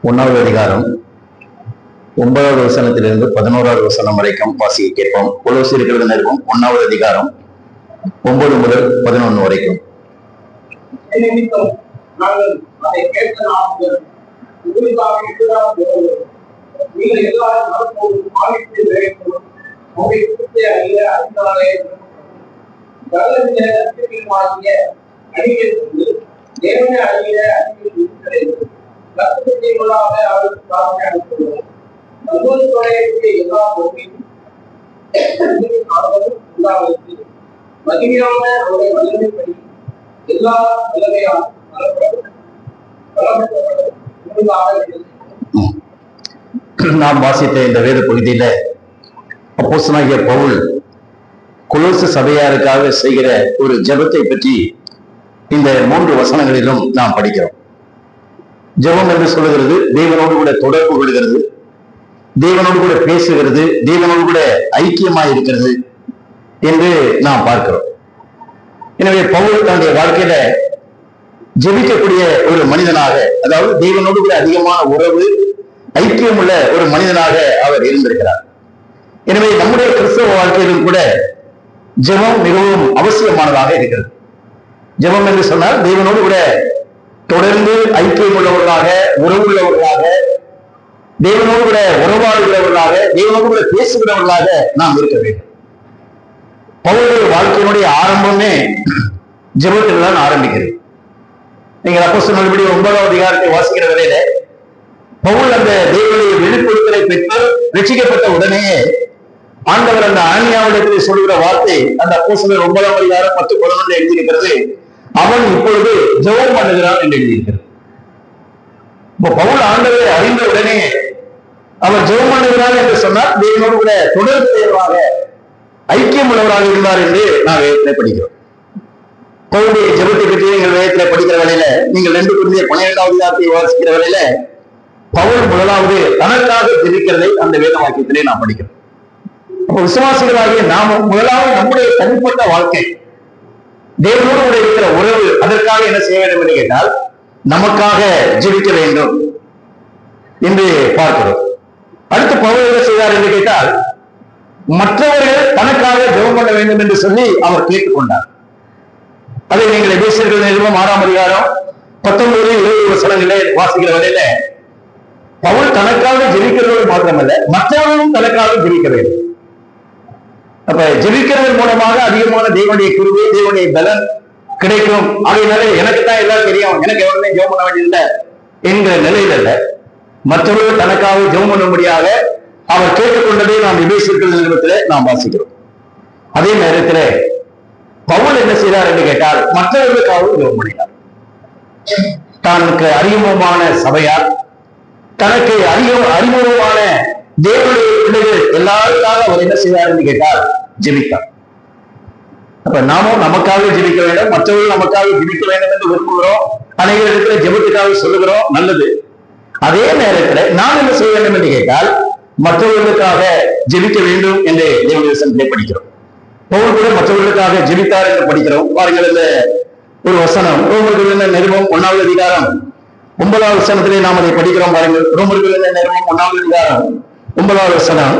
1வது அதிகாரம் 9வது வசனத்திலிருந்து 11வது வசனம் வரைக்கும் வாசிக்க கேட்போம். கொலோசியர் நிருபம் 1வது அதிகாரம் 9 முதல் 11 வரைக்கும். நாம் வாசித்த இந்த வேத பகுதியில அப்போஸ்தலனாகிய பவுல் கொலோசு சபையாருக்காக செய்கிற ஒரு ஜெபத்தை பற்றி இந்த 3 வசனங்களிலும் நாம் படிக்கிறோம். ஜெபம் என்று சொல்லுகிறது தேவனோடு கூட தொடர்பு கொள்கிறது, தேவனோடு கூட பேசுகிறது, தேவனோடு கூட ஐக்கியமாய் இருக்கிறது என்று நாம் பார்க்கிறோம். எனவே பவுல் தன்னுடைய வாழ்க்கையில ஜெபிக்கக்கூடிய ஒரு மனிதனாக, அதாவது தேவனோடு கூட அதிகமான உறவு ஐக்கியம் உள்ள ஒரு மனிதனாக அவர் இருந்திருக்கிறார். எனவே நம்முடைய கிறிஸ்தவ வாழ்க்கையிலும் கூட ஜெபம் மிகவும் அவசியமானதாக இருக்கிறது. ஜெபம் என்று சொன்னால் தேவனோடு கூட தொடர்ந்து ஐக்கியம் உள்ளவர்களாக, உறவு உள்ளவர்களாக, தேவனோடு கூட உறவாடுகிறவர்களாக, தேவனோடு கூட பேசுகிறவர்களாக நாம் இருக்க வேண்டும். பவுலுடைய வாழ்க்கையினுடைய ஆரம்பமே ஜெபத்தில் தான் ஆரம்பிக்கிறது. நீங்கள் அப்போஸ்தலன்படி 9வது அதிகாரத்தை வாசிக்கிற வரையில பவுல் அந்த தேவனுடைய வெளிப்படுத்தலை பெற்று ரட்சிக்கப்பட்ட உடனேயே ஆண்டவர் அந்த ஆனியாவிடத்தில் சொல்கிற வார்த்தை அந்த அப்போஸ்தலர் 9ஆம் அதிகாரம் 10-11 எழுதியிருக்கிறது, அவன் இப்பொழுது ஜெபம் பண்ணுகிறான் என்று எழுதியிருக்கிறது. இப்போ பவுல் ஆண்டவரை அறிந்த உடனே அவர் ஜெபம் பண்ணுகிறார் என்று சொன்னால் தேவனோடு கூட தொடர்பு தேர்வாக ஐக்கியம் உள்ளவராக இருந்தார் என்று நான் வேதத்திலே படிக்கிறோம். பவுலுடைய ஜெபத்தை பற்றி நீங்கள் வேதத்திலே படிக்கிற வேளையில, நீங்கள் 2 Corinthians 12வது அதிகாரத்தை வாசிக்கிற வேளையில பவுல் முதலாவது தனக்காக ஜெபிக்கிறதை அந்த வேத வாக்கியத்திலே நாம் படிக்கிறோம். அப்போ விசுவாசிகளாகிய நாம முதலாவது நம்முடைய தனிப்பட்ட வாழ்க்கை, தேவனோடு கூட இருக்கிற உறவு, அதற்காக என்ன செய்ய வேண்டும் என்று கேட்டால் நமக்காக ஜெபிக்க வேண்டும் என்று பார்க்கிறோம். அடுத்து பவுல் என்ன செய்தார் என்று கேட்டால் மற்றவர்கள் தனக்காக ஜெபம் பண்ண வேண்டும் என்று சொல்லி அவர் கேட்டுக்கொண்டார். அதை நீங்கள் எபேசியர் நிருபம் 6ஆம் அதிகாரம் 19-20 வசனங்களே வாசிக்கிற வரையில பவுல் தனக்காக ஜெபிக்கிறவர்கள் மாத்திரமல்ல, மற்றவர்களும் தனக்காக ஜெபிக்க வேண்டும். அப்ப ஜெபிக்கிறதன் மூலமாக அதிகமான தேவனுடைய கிருபை, தேவனுடைய பலன் கிடைக்கும். அதனால எனக்கு தான் எல்லாம் தெரியும், எனக்கு எவருமே ஜெபம் பண்ண வேண்டியதில்லை என்கிற நிலையில் அல்ல, மற்றவர்கள் தனக்காக ஜெபம் பண்ணும்படியாக அவர் கேட்டுக்கொண்டதை நாம் எபேசியர் நிருபத்திலே நாம் வாசிக்கிறோம். அதே நேரத்தில் பவுல் என்ன செய்தார் என்று கேட்டால் மற்றவர்களுக்காகவும் ஜெபம் பண்ணினார். தனக்கு அறிமுகமான சபையார், தனக்கு அறிமுகமான தேவனுடைய பிள்ளைகள் எல்லாருக்காக அவர் என்ன செய்தார் என்று கேட்டால் ஜெபித்தார். அப்ப நாமும் நமக்காக ஜெபிக்க வேண்டும், மற்றவர்கள் நமக்காக ஜெபிக்க வேண்டும் என்று விரும்புகிறோம். அநேக இடத்துல ஜெபத்துக்காக சொல்லுகிறோம், நல்லது. அதே நேரத்தில் நாம் என்ன செய்ய வேண்டும் என்று கேட்டால் மற்றவர்களுக்காக ஜெபிக்க வேண்டும் என்று தேவனுடைய வசனத்திலே படிக்கிறோம். பவுல் கூட மற்றவர்களுக்காக ஜெபித்தார் என்று படிக்கிறோம். பாருங்கள், இந்த ஒரு வசனம் ரோமர்கள் நிருபம் 1வது அதிகாரம் 9வது வசனத்திலே நாம் அதை படிக்கிறோம். பாருங்கள், ரோமர்கள் நிருபம் 1வது அதிகாரம் 9வது வசனம்.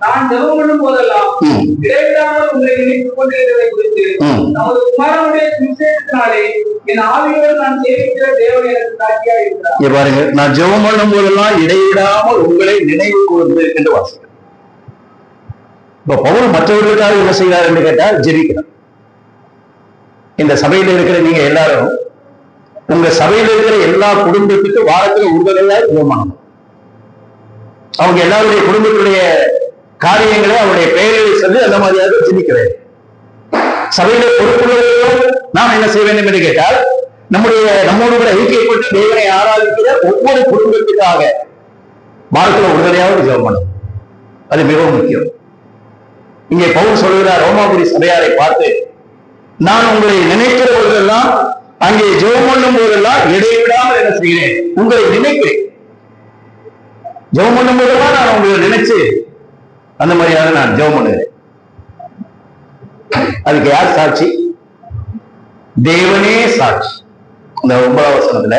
நான் ஜெபம் பண்ணும் போதெல்லாம் இடைவிடாமல் உங்களை நினைத்துக் கொண்டிருக்கிறதை குறித்து நமது குமாரனுடைய சுவிசேஷத்தினாலே என் ஆவியோடு நான் சேவிக்கிற தேவன் எனக்கு சாட்சியாக இருக்கிறார். இங்க பாருங்க, நான் ஜெபம் பண்ணும் போதெல்லாம் இடைவிடாமல் உங்களை நினைவு கூர்ந்து என்று வாசிக்கிறேன். இப்ப பவுல் மற்றவர்களுக்காக என்ன செய்கிறார் என்று கேட்டால் ஜெபிக்கிறார். இந்த சபையில இருக்கிற நீங்க எல்லாரும் உங்க சபையில இருக்கிற எல்லா குடும்பத்துக்கு வாரத்துல ஒரு தடவை ஜெபம் பண்ணணும். அவங்க எல்லாருடைய குடும்பத்துடைய காரியங்களை அவருடைய பெயர்களை சொல்லி அந்த மாதிரியாக ஜெபிக்கிறேன். சபையில பொறுப்புள்ளவர்களும் நாம் என்ன செய்ய வேண்டும் என்று கேட்டால் நம்மோடு கூட ஐக்கியப்பட்டு தேவனை ஆராதிக்கிற ஒவ்வொரு குடும்பத்துக்காக வாரத்துல ஒரு தடவையாவது ஜெபம் பண்ணணும். அது மிகவும் முக்கியம். இங்கே பவுல் சொல்கிறார் ரோமாபுரி சபையாரை பார்த்து, நான் உங்களை நினைக்கிற போதெல்லாம், அங்கே ஜெபம் பண்ணும் போதெல்லாம் இடைவிடாமல் என்ன செய்கிறேன், உங்களை நினைக்கிறேன். ஜெபம் பண்ணும் போதெல்லாம் நான் உங்களை நினைச்சு அந்த மாதிரியாக நான் ஜெபம் பண்ணுகிறேன். அதுக்கு யார் சாட்சி? தேவனே சாட்சி. இந்த 9வது வசனத்துல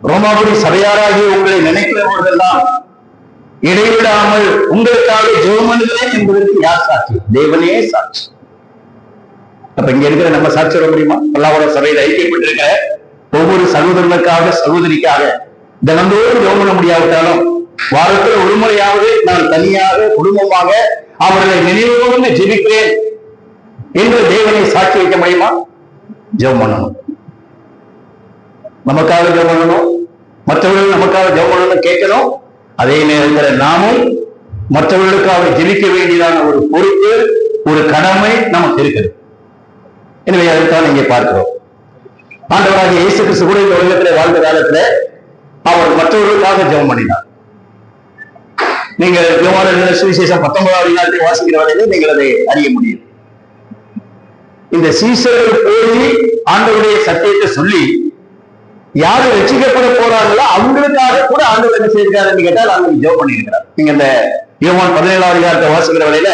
ரோமாபுரி சபையாராகி உங்களை நினைக்கிற போதெல்லாம் இடைவிடாமல் உங்களுக்காக ஜெபம் பண்ணுகிறேன் என்பதற்கு யார் சாட்சி? தேவனே சாட்சி. அப்ப இங்க இருக்கிற நம்ம சாட்சி சொல்ல முடியுமா? பல்லாவர சபையில் ஐக்கியப்பட்டிருக்கிற ஒவ்வொரு சகோதரனுக்காக சகோதரிக்காக தினந்தோறும் ஜெபம் பண்ண முடியாவிட்டாலும் வாரத்தில் ஒரு முறையாவது நான் தனியாக குடும்பமாக அவர்களை நினைவோடு ஜெபிக்கிறேன் என்று தேவனை சாட்சி வைக்க முடியுமா? ஜெபம் பண்ணணும், நமக்காக ஜெபம் பண்ணணும், மற்றவர்கள் நமக்காக ஜெபம் பண்ணணும் கேட்கணும். அதே நேரத்தில் நாமும் மற்றவர்களுக்காக ஜெபிக்க வேண்டியதான ஒரு பொறுப்பு, ஒரு கடமை நமக்கு இருக்குது. எனவே அதுதான் இங்கே பார்க்கிறோம். ஆண்டவராகிய இயேசு கிறிஸ்து கூட இந்த உலகத்தில் வாழ்ந்த காலத்துல அவர் மற்றவர்களுக்காக ஜெபம் பண்ணினார். நீங்கள் யோவான் சுவிசேஷம் 19வது அதிகாரத்தை வாசிக்கிற வரையிலே நீங்கள் அதை அறிய முடியும். இந்த சீசர்கள் போய் ஆண்டவருடைய சத்தியத்தை சொல்லி யாரு ரட்சிக்கப்பட போறாங்களோ அவங்களுக்காக கூட ஆண்டவர் என்ன செய்திருக்காருன்னு கேட்டால் அவங்க ஜெபம் பண்ணியிருக்கிறார். நீங்க இந்த யோவான் 17வது அதிகாரத்தை வாசிக்கிற வரையில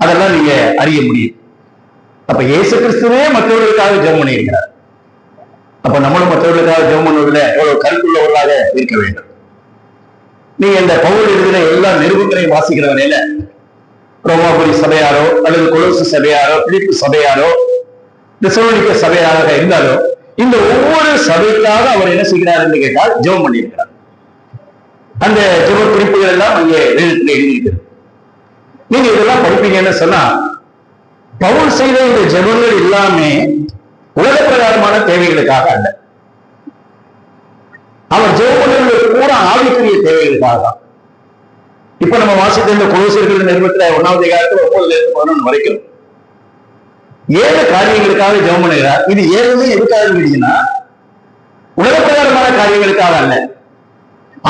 அதெல்லாம் நீங்க அறிய முடியும். அப்ப இயேசு கிறிஸ்துவே மற்றவர்களுக்காக ஜெபம் பண்ணியிருக்கிறார். அப்ப நம்மளும் மற்றவர்களுக்காக ஜெபம் பண்ணுவதில் எவ்வளவு கருத்துள்ளவர்களாக இருக்க வேண்டும். நீங்க இந்த பவுல் எழுதின எல்லா நிருபங்களையும் வாசிக்கிற வரையில ரோமாபுரி சபையாரோ அல்லது கொலோசு சபையாரோ பிலிப்பு சபையாரோ தெசலோனிக்க சபையாக இருந்தாலும் இந்த ஒவ்வொரு சபைக்காக அவர் என்ன செய்கிறார் என்று கேட்டால் ஜெபம் பண்ணியிருக்கிறார். அந்த ஜெப குறிப்புகள் எல்லாம் அங்கே எழுதிட்டு எழுதியிருக்கிறது. நீங்க இதெல்லாம் படிப்பீங்கன்னு சொன்னா பவுல் செய்த இந்த ஜெபங்கள் எல்லாமே உலக பிரகாரமான தேவைகளுக்காக அல்ல. அவர் ஜெபம் பண்ணுவது கூட ஆவிக்குரிய தேவைகளுக்காக தான். இப்ப நம்ம வாசித்த இந்த கொலோசியர்கள் நிறுவனத்துல 1வது அதிகாரத்துல 9ல இருந்து 11 வரைக்கும் 7 காரியங்களுக்காக ஜெபம் பண்ணுகிறார். இது 7மே எதுக்காக இருக்குன்னா உலக பிரகாரமான காரியங்களுக்காக அல்ல,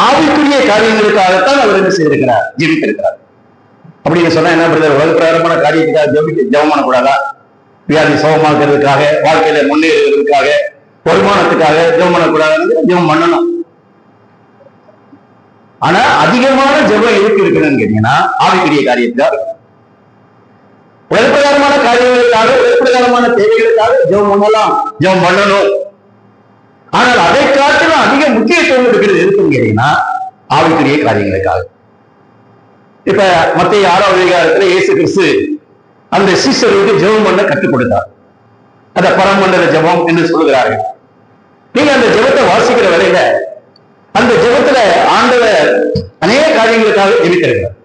ஆவிக்குரிய காரியங்களுக்காகத்தான் அவர் என்ன செய்திருக்கிறார், ஜெபித்திருக்கிறார். அப்படின்னு சொன்னா என்ன பண்றது? உலக பிரகாரமான காரியத்துக்காக ஜெபம் பண்ணக்கூடாதா? வியாதி சுகமாக்குறதுக்காக, வாழ்க்கையில முன்னேறுவதற்காக, வருமானத்துக்காக ஜெபம் பண்ணக்கூடாது, ஜெபம் பண்ணணும். ஆனா அதிகமான ஜெபம் எதுக்கு இருக்குன்னு கேட்டீங்கன்னா ஆவிக்குரிய காரியத்துக்காக, உலகப்பிரகாரமான காரியங்களுக்காக, உலகப்பிரகாரமான தேவைகளுக்காக ஜெபம் பண்ணலாம், ஜெபம் பண்ணணும். ஆனால் அதை காட்டிலும் அதிக முக்கியத்துவம் இருக்கிறது எதுக்குன்னு கேட்டீங்கன்னா ஆவிக்குரிய காரியங்களுக்காக. இப்ப மத்திய 6வது அதிகாரத்துல இயேசு கிறிஸ்து அந்த சீசருக்கு ஜெபம் பண்ண கற்றுக் கொடுத்தார். அத பரமண்டல ஜெபம் என்று சொல்லுகிறார்கள். நீங்க அந்த ஜெபத்தை வாசிக்கிற வேளையில அந்த ஜெபத்துல ஆண்டவர் அநேக காரியங்களுக்காக ஜெபித்திருக்கிறார்.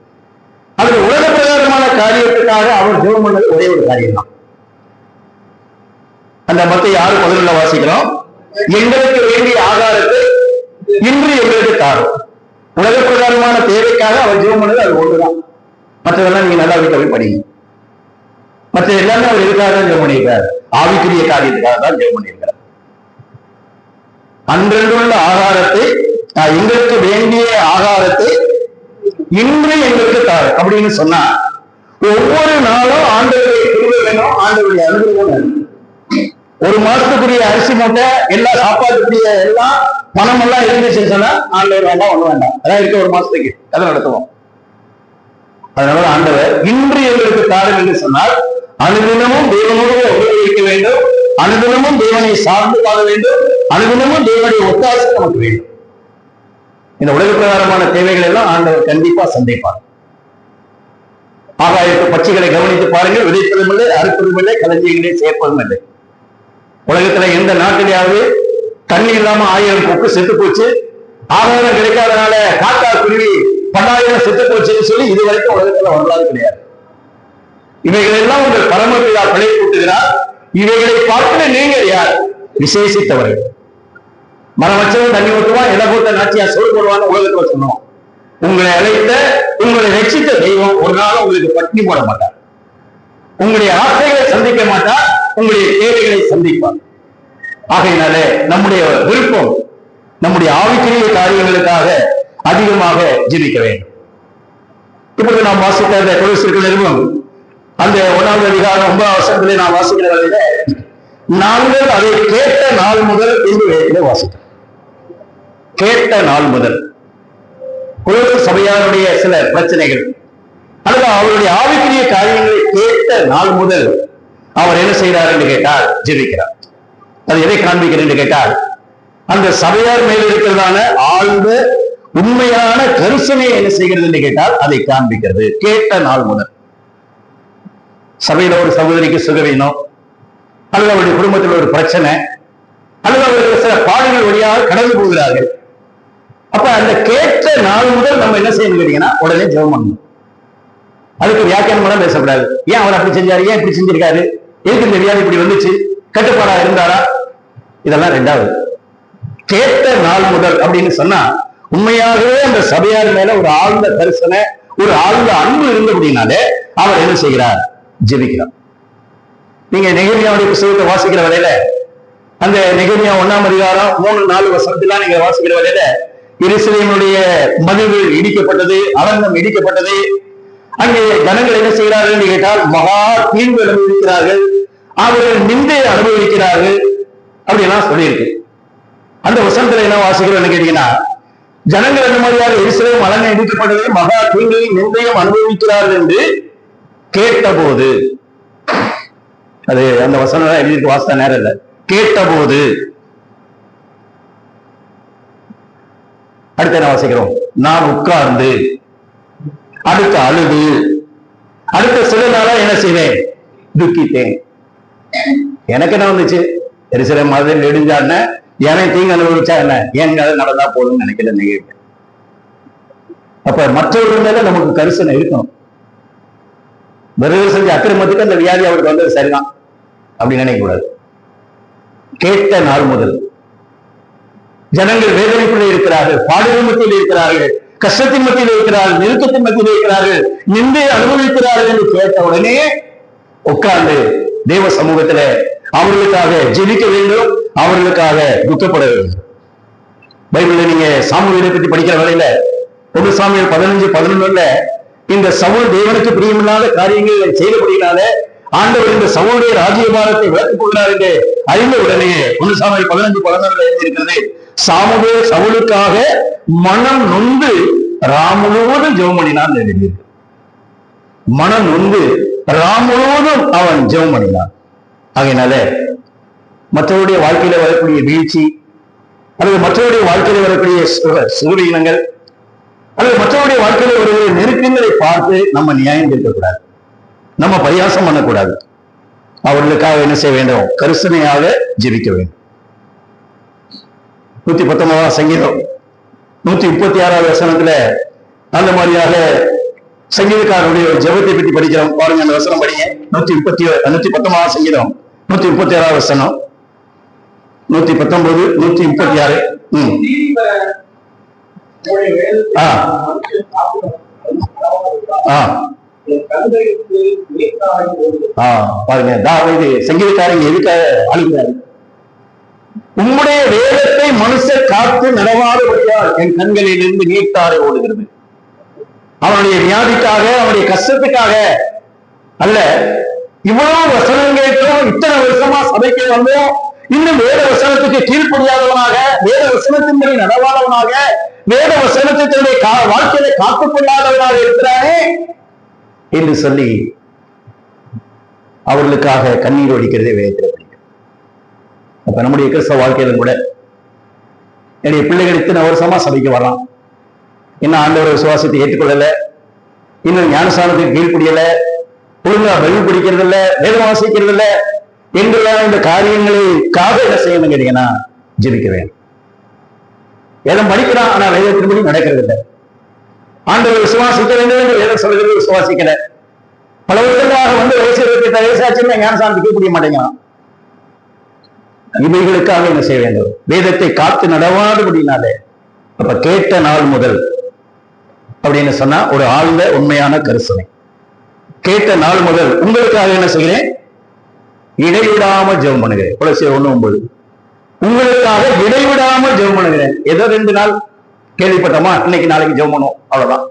அதுல உலக பிரகாரமான காரியத்துக்காக அவர் ஜெபம் பண்ணது ஒரே ஒரு காரியம் தான். அந்த மத்திய 6:11 வாசிக்கிறோம், எங்களுக்கு வேண்டிய ஆகாரத்தை இன்று எங்களுக்கு தாரும். உலக பிரகாரமான தேவைக்காக அவர் ஜெபம் பண்ணது அது ஒன்றுதான். மற்றதெல்லாம் நீங்க நல்லா வீட்டை போய் படிங்க. மற்ற எல்லாமே அவர் எதுக்காக தான் ஜெபம் பண்ணியிருக்கார்? ஆவிக்குரிய காரியத்துக்காக தான் ஜெபம் பண்ணியிருக்கிறார். அன்றென்றுள்ள ஆகாரத்தை, எங்களுக்கு வேண்டிய ஆகாரத்தை இன்று எங்களுக்கு தாரு அப்படின்னு சொன்னா ஒவ்வொரு நாளும் ஆண்டவருடைய கிருபை வேணும், ஆண்டவருடைய அனுகிரகம் வேணும். ஒரு மாசத்துக்குரிய அரிசி மூட்டை, எல்லா சாப்பாட்டுக்குரிய எல்லாம் பணம் எல்லாம் இருந்துச்சுன்னு சொன்னா ஆண்டவர் வேண்டாம், ஒண்ணு வேண்டாம், அதான் இருக்க ஒரு மாசத்துக்கு அதை நடத்துவோம். அதனால ஆண்டவர் இன்று எங்களுக்கு தாரும் என்று சொன்னால் அனுதினமும் தேவனோடு உபயோகிக்க வேண்டும், அனுதினமும் தேவனை சார்ந்து வாழ வேண்டும், அனுதினமும் தேவனுடைய ஒத்தாசை நமக்கு வேண்டும். இந்த உலக பிரகாரமான தேவைகள் எல்லாம் ஆண்டவர் கண்டிப்பா சந்திப்பார். ஆகாயத்து பட்சிகளை கவனித்து பாருங்கள், விதைப்பதும் இல்லை, அறுப்பதும் இல்லை, களஞ்சியங்களே சேர்ப்பதும் இல்லை. உலகத்துல எந்த நாட்டிலேயாவது தண்ணி இல்லாம 1000 கொக்கு செத்து போச்சு, ஆகாரம் கிடைக்காதனால காக்கா குருவி 10,000 செத்து போச்சுன்னு சொல்லி இது வரைக்கும் உலகத்துல வரலாறு கிடையாது. இவைகள் எல்லாம் உங்கள் பரமபிதா பிழை கூட்டுகிறார். இவைகளை பார்க்கிற நீங்கள் யார்? விசேஷித்தவர்கள். மரம் வச்சவன் தண்ணி ஊற்றுவான், இலை போட்ட நாச்சியா சோறு போடுவாங்க உலகத்துல சொன்னோம். உங்களை அழைத்த, உங்களை ரட்சித்த தெய்வம் ஒரு நாளும் உங்களுக்கு பட்டினி போட மாட்டார். உங்களுடைய ஆசைகளை சந்திக்க மாட்டார், உங்களுடைய தேவைகளை சந்திப்பார். ஆகையினாலே நம்முடைய விருப்பம் நம்முடைய ஆவிக்குரிய காரியங்களுக்காக அதிகமாக ஜெபிக்க வேண்டும். இப்பொழுது நாம் வாசித்த அந்த கொலோசியர்கள் நிருபம் அந்த 1வது அதிகாரம் 9வது வசனத்திலே நாம் வாசிக்கிற வகையில நாங்கள் அதை கேட்ட நாள் முதல் என்று வாசிக்கிறோம். கேட்ட நாள் முதல் கொலோசு சபையாருடைய சில பிரச்சனைகள் அல்லது அவருடைய ஆவிக்குரிய காரியங்களை கேட்ட நாள் முதல் அவர் என்ன செய்கிறார் என்று கேட்டால் ஜெபிக்கிறார். அது எதை காண்பிக்கிறார் என்று கேட்டால் அந்த சபையார் மேல் இருக்கிறதான ஆழ்ந்த உண்மையான கரிசனையை என்ன செய்கிறது என்று கேட்டால் அதை காண்பிக்கிறது. கேட்ட நாள் முதல் சபையில ஒரு சகோதரிக்கு சுகவீனம், அல்லது அவருடைய குடும்பத்தில் ஒரு பிரச்சனை, அல்லது அவர்கள் சில பாடுகள் வழியாக கடந்து போகிறார்கள். அப்ப அந்த கேட்ட நாள் முதல் நம்ம என்ன செய்யணும் கேட்டீங்கன்னா உடனே ஜெபம் பண்ணணும். அதுக்கு வியாக்கியானம் பேசக்கூடாது. ஏன் அவர் அப்படி செஞ்சாரு, ஏன் இப்படி செஞ்சிருக்காரு, எதுக்கு இந்த வியாதி இப்படி வந்துச்சு, கட்டுப்பாடா இருந்தாரா, இதெல்லாம் ரெண்டாவது. கேட்ட நாள் முதல் அப்படின்னு சொன்னா உண்மையாகவே அந்த சபையார் மேல ஒரு ஆழ்ந்த கரிசனை, ஒரு ஆழ்ந்த அன்பு இருந்த அப்படின்னாலே அவர் என்ன செய்கிறார், ஜெபிக்கிறார். நீங்க நெகேமியாவுடைய புத்தகத்தை வாசிக்கிற வேளையில அந்த நெகேமியா 1ஆம் அதிகாரம் 3-4 வசனத்திலாம் நீங்க வாசிக்கிற வேளையில எருசலேமுடைய மதில்கள் இடிக்கப்பட்டது, அலங்கம் இடிக்கப்பட்டது. அங்கே ஜனங்கள் என்ன செய்கிறார்கள் என்று கேட்டால் மகா தீங்கு அனுபவிக்கிறார்கள், அவர்கள் நிந்தை அனுபவிக்கிறார்கள் அப்படிலாம் சொல்லியிருக்கு. அந்த வசனத்துல என்ன வாசிக்கிறோம்னு கேட்டீங்கன்னா, ஜனங்கள் அந்த மாதிரியாக எருசலேம் அலங்கம் இடிக்கப்பட்டது, மகா தீங்கையும் நிந்தையும் அனுபவிக்கிறார்கள் என்று கேட்டபோது, அது அந்த வசனம் எழுதிட்டு வாசித்த நேரம் இல்லை, கேட்டபோது. அடுத்து என்ன வாசிக்கிறோம், நான் உட்கார்ந்து, அடுத்த அழுது, அடுத்த சில நாளா என்ன செய்வேன், துக்கித்தேன். எனக்கு என்ன வந்துச்சு, எருசலேம் மாதிரி நெடுஞ்சான எனக்கு தீங்கு அனுபவிச்சா என்ன, ஏன் நடந்தா போதும்னு நினைக்கல நிகழ்வு. அப்ப மற்றவர்கள் மேல நமக்கு கரிசனை இருக்கணும். வெறும் செஞ்ச அக்கிரமத்துக்கு அந்த வியாதி அவருக்கு வந்தது சரிதான் அப்படின்னு நினைக்க கூடாது. கேட்ட நாள் முதல் ஜனங்கள் வேதனைக்குள்ளே இருக்கிறார்கள், பாடுகள் மத்தியில் இருக்கிறார்கள், கஷ்டத்தின் மத்தியில் இருக்கிறார்கள், நெருக்கத்தின் மத்தியில் இருக்கிறார்கள், நிந்தை அனுபவிக்கிறார்கள் என்று கேட்ட உடனே உட்கார்ந்து தேவ சமூகத்துல அவர்களுக்காக ஜெபிக்க வேண்டும், அவர்களுக்காக துக்கப்பட வேண்டும். பைபிள்ல நீங்க சாமுவேலை பத்தி படிக்கிற வேளையில 1 சாமுவேல் 15:11 இந்த சவுல் தேவனுக்கு பிரியமில்லாத காரியங்களை செய்தபடினால ஆண்டவர் இந்த சவுளுடைய ராஜ்யபாரத்தை விளக்கிக் கொள்கிறார் என்று அறிந்த உடனே 1 சாமுவேல் 15:11 எழுதியிருக்கிறது, சாமுவேல் சவுலுக்காக மனம் நொந்து ராம் முழுவதும் ஜெபம் பண்ணினான் எழுதியிருக்கு. மனம் நொந்து ராம் முழுவதும் அவன் ஜெபம் பண்ணினான். ஆகையினால மற்றவருடைய வாழ்க்கையில வரக்கூடிய வீழ்ச்சி, அல்லது மற்றவருடைய வாழ்க்கையில வரக்கூடிய சுகவீனங்கள், அல்லது மற்றவருடைய வாழ்க்கையில வரக்கூடிய நெருக்கங்களை பார்த்து நம்ம நியாயம் கேட்கக்கூடாது, நம்ம பரியாசம் பண்ணக்கூடாது. அவர்களுக்காக என்ன செய்ய வேண்டும், கரிசனையாக ஜெபிக்க வேண்டும். 119ஆம் சங்கீதம் 136ஆவது வசனத்துல அந்த மாதிரியாக சங்கீதக்காரருடைய ஜெபத்தை பற்றி படிக்கிறோம். பாருங்க, அந்த வசனம் படிங்க. 119ஆம் சங்கீதம் 136ஆவது வசனம், 119, 136. பாருங்க, தாவீது சங்கீதக்காரங்க எதுக்காக அழுகிறாரு, உம்முடைய வேதத்தை மனுஷர் காத்து நடவாதபடியால் என் கண்களில் இருந்து நீர்த்தாரை ஓடுகிறது. அவனுடைய வியாதிக்காக, அவனுடைய கஷ்டத்துக்காக அல்ல, இவ்வளவு வசனம் கேட்கிறோம், இத்தனை வருஷமா சபைக்கு வந்தோம், இன்னும் வேத வசனத்துக்கு கீழ்ப்படியாதவனாக, வேத வசனத்தின்படி நடவாதவனாக, வேத வசனத்தை தன்னுடைய வாழ்க்கையில காத்துக்கொள்ளாதவனாக இருக்கிறானே என்று சொல்லி அவர்களுக்காக கண்ணீர் ஒடிக்கிறதே வேதத்தில் படிக்கும். அப்ப நம்முடைய கிறிஸ்தவ வாழ்க்கையில கூட என்னுடைய பிள்ளைகள் இத்தனை வருஷமா சபைக்கு வரலாம், இன்னும் ஆண்டவரை விசுவாசத்தை ஏற்றுக்கொள்ளல, இன்னும் ஞானஸ்தானத்துக்கு கீழ்ப்படியல, ஒழுங்கா பைபிள் படிக்கிறது இல்ல, வேதம் வாசிக்கிறது இல்ல என்றெல்லாம் இந்த காரியங்களுக்காக என்ன செய்யணும் கேட்டீங்கன்னா ஜெபிக்க வேண்டும். வேதம் படிக்கிறான், ஆனா வேதத்தின்படி நடக்கிறது இல்லை. ஆண்டவரை விசுவாசிக்க வேண்டும் என்று வேதம் சொல்கிறது, விசுவாசிக்கல. பல வருடங்களாக வந்து வயசாச்சுன்னு ஞானஸ்தானத்துக்கு கீழ்ப்படிய மாட்டேங்கிறான். இவைகளுக்காக என்ன செய்ய வேண்டும், வேதத்தை காத்து நடவாதபடினாலே. அப்ப கேட்ட நாள் முதல் அப்படின்னு சொன்னா ஒரு ஆழ்ந்த உண்மையான கரிசனை. கேட்ட நாள் முதல் உங்களுக்காக என்ன செய்கிறேன், இடைவிடாமல் ஜெபம் பண்ணுகிறேன். கொலோசியர் 1:9, உங்களுக்காக இடைவிடாமல் ஜெபம் பண்ணுகிறேன். ஏதோ 2 நாள் கேள்விப்பட்டோமா, இன்னைக்கு நாளைக்கு ஜெபம் பண்ணுவோம், அவ்வளவுதான்.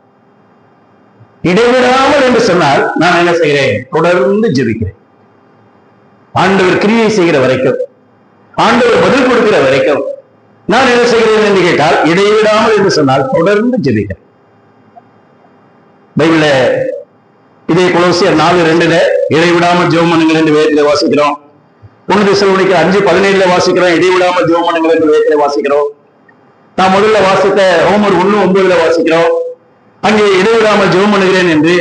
இடைவிடாமல் என்று சொன்னால் நான் என்ன செய்கிறேன், தொடர்ந்து ஜெபிக்கிறேன். ஆண்டவர் கிரியை செய்கிற வரைக்கும், ஆண்டவர் பதில் கொடுக்கிற வரைக்கும் நான் என்ன செய்கிறேன் என்று கேட்டால் இடைவிடாமல் என்று சொன்னால் தொடர்ந்து ஜெபிக்கிறேன். பைபிள்ல இதே கொலோசியர் 4:2 இடைவிடாமல் ஜெபம் பண்ணுங்கள் என்று வேதத்தில் வாசிக்கிறோம். 1 தெசலோனிக்கர் 5:17 வாசிக்கிறோம், இடைவிடாமல் ஜெபம் பண்ணுங்கள் என்று வேதத்திலே வாசிக்கிறோம். நான் முதல்ல வாசித்த ரோமர் 1:9 வாசிக்கிறோம், அங்கே இடைவிடாமல் ஜெபம் பண்ணுகிறேன் என்று.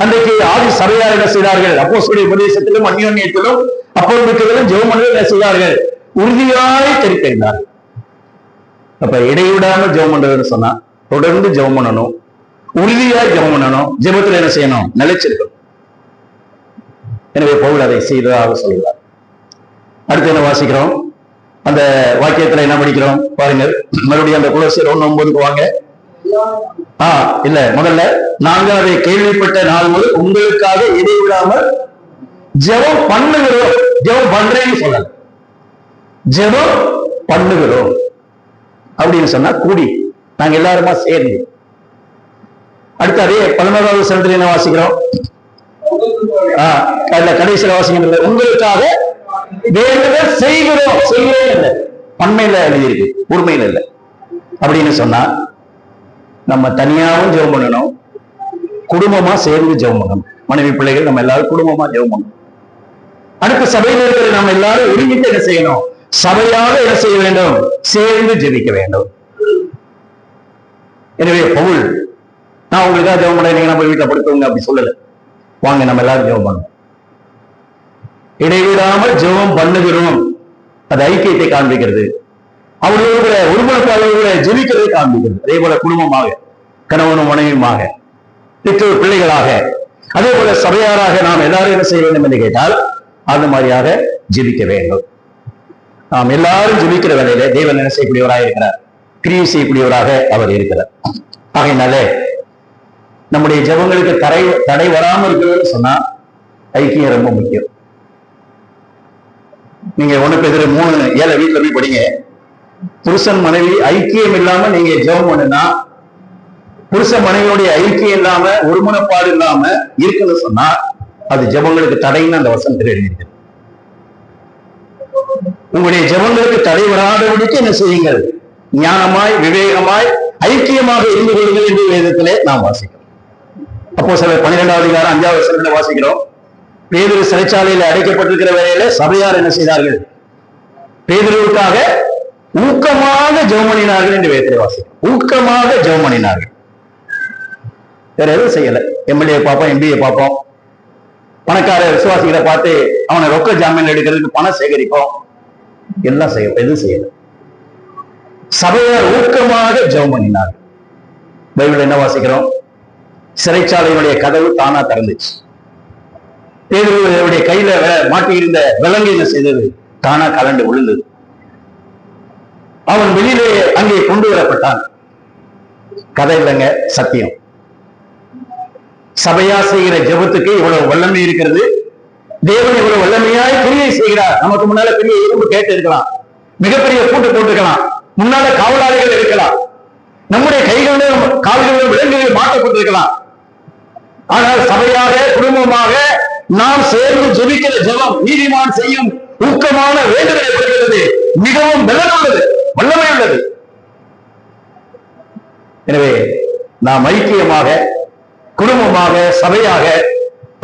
அன்றைக்கு ஆதி சபையார் என்ன செய்தார்கள்? அப்போஸ்தலருடைய உபதேசத்திலும் அந்யோன்யத்திலும் அப்பொழுதும் ஜெபம் பண்ணுங்கள் என்ன செய்தார்கள்? உறுதியாய் தெரிவித்தார்கள். அப்ப இடைவிடாமல் ஜெபம் பண்றதுன்னு சொன்னா தொடர்ந்து ஜெபம் பண்ணணும், உறுதியாய் ஜெபம் பண்ணணும், ஜெபத்துல என்ன செய்யணும்? நிலைச்சிருக்கணும். எனவே பவுல் அதை செய்ததாக சொல்கிறார். அடுத்து என்ன வாசிக்கிறோம்? அந்த வாக்கியத்துல என்ன படிக்கிறோம் பாருங்கள். மறுபடியும் அந்த கொலோசியர் 1:9 வாங்க. இல்ல, முதல்ல நாங்கள் அதை கேள்விப்பட்ட நாள் முதல் உங்களுக்காக இடைவிடாமல் ஜெபம் பண்ணுகிறோம். ஜெபம் பண்றேன்னு சொல்லல, ஜெபம் பண்ணுகிறோம் அப்படின்னு சொன்னா கூடி நாங்க எல்லாருமா சேர்ந்து. அடுத்து அதே 11வது வசனத்துல என்ன வாசிக்கிறோம்? கடைசியில வாசிக்கின்ற உங்களுக்காக வேண்டுதல் செய்கிறோம். செய்யவே இல்லை, பன்மையில எழுதியிருக்கு, உண்மையில இல்லை அப்படின்னு சொன்னா நம்ம தனியாவும் ஜெபம் பண்ணணும், குடும்பமா சேர்ந்து ஜெபம் பண்ணணும். மனைவி பிள்ளைகள் நம்ம எல்லாரும் குடும்பமா ஜெபம் பண்ணணும். அடுத்த சபையில் இருக்கிற நம்ம எல்லாரும் ஒருமித்து என்ன செய்யணும்? சபையாக என்ன செய்ய வேண்டும்? சேர்ந்து ஜெபிக்க வேண்டும். எனவே பவுல் நான் உங்களுக்காக ஜெபம் பண்ண, நீங்க நம்ம வீட்டுல படுத்துவங்க அப்படி சொல்லல. வாங்க நம்ம எல்லாரும் ஜெபம் பண்ணணும். இடைவிடாமல் ஜெபம் பண்ணுகிறோம், அது ஐக்கியத்தை காண்பிக்கிறது. அவர்களுடைய ஒருமனப்பாளர்களை ஜெபிக்கிறதை காண்பிக்கிறது. அதே போல குடும்பமாக, கணவனும் மனைவியுமாக, பெற்றோர் பிள்ளைகளாக, அதே போல சபையாராக நாம் எல்லாரும் என்ன செய்ய வேண்டும் என்று கேட்டால் அந்த மாதிரியாக ஜெபிக்க வேண்டும். நாம் எல்லாரும் ஜெபிக்கிற வேலையில தேவன் என்ன செய்யக்கூடியவராக இருக்கிறார்? கிரியை செய்யக்கூடியவராக அவர் இருக்கிறார். ஆகையினாலே நம்முடைய ஜெபங்களுக்கு தடை வராமல் இருக்கிறதுன்னு சொன்னா ஐக்கியம் ரொம்ப முக்கியம். நீங்க 1 பேதுரு 3:7 வீட்டுல போய் படிங்க. புருஷன் மனைவி ஐக்கியம் இல்லாம நீங்க ஜெபம் பண்ணுனா, புருஷன் மனைவியுடைய ஐக்கியம் இல்லாம ஒருமனப்பாடு இல்லாம இருக்குன்னு சொன்னா அது ஜெபங்களுக்கு தடைன்னு அந்த வசனத்தில் எழுதியிருக்கு. உங்களுடைய ஜெபங்களுக்கு தடை வராதபடிக்கு என்ன செய்யுங்கள்? ஞானமாய் விவேகமாய் ஐக்கியமாக இருந்து கொள்ளுங்கள் என்று வேதத்திலே நாம் வாசிக்கிறோம். அப்போஸ்தலர் 12வது அதிகாரம் 5வது வசனத்துல வாசிக்கிறோம். பேதுரு சிறைச்சாலையில் அடைக்கப்பட்டிருக்கிற வேளையில சபையார் என்ன செய்தார்கள்? பேதுருவுக்காக ஊக்கமாக ஜெபம் பண்ணினார்கள் என்று வேதத்திலே வாசிக்கிறோம். ஊக்கமாக ஜெபம் பண்ணினார்கள். வேற எதுவும் செய்யல. எம்எல்ஏ பார்ப்போம், எம்பிஏ பார்ப்போம், பணக்கார விசுவாசிகளை பார்த்து அவனை ரொக்க ஜாமீன் எடுக்கிறதுக்கு பணம் சேகரிப்போம், எல்லாம் செய்ய எதுவும் செய்யல. சபையார் ஊக்கமாக ஜெபம் பண்ணினார்கள். பைபிள் என்ன வாசிக்கிறோம்? சிறைச்சாலையினுடைய கதவு தானா திறந்துச்சு. பேதுருவுடைய கையில மாட்டியிருந்த விலங்கு என்ன செய்தது? தானா கலண்டு விழுந்தது. அவன் வெளியிலே அங்கே கொண்டு வரப்பட்டான். கதை இல்லைங்க, சத்தியம். சபையா செய்கிற ஜெபத்துக்கு இவ்வளவு வல்லமை இருக்கிறது. தேவன் இவ்வளவு வல்லமையாய் கிரியை செய்கிறார். நமக்கு முன்னால பெரிய இரும்பு கேட்டு இருக்கலாம், மிகப்பெரிய கூட்டு போட்டிருக்கலாம், முன்னால காவலாளிகள் இருக்கலாம், நம்முடைய கைகளிலும் கால்களிலும் விலங்குகள் மாற்றப்பட்டிருக்கலாம். ஆனால் சபையாக குடும்பமாக நாம் சேர்ந்து ஜெபிக்கிற ஜெபம் நீதிமான் செய்யும் ஊக்கமான வேண்டுதலை பெறுகிறது. மிகவும் பலன் உள்ளது, வல்லமை உள்ளது. எனவே நாம் ஐக்கியமாக குடும்பமாக சபையாக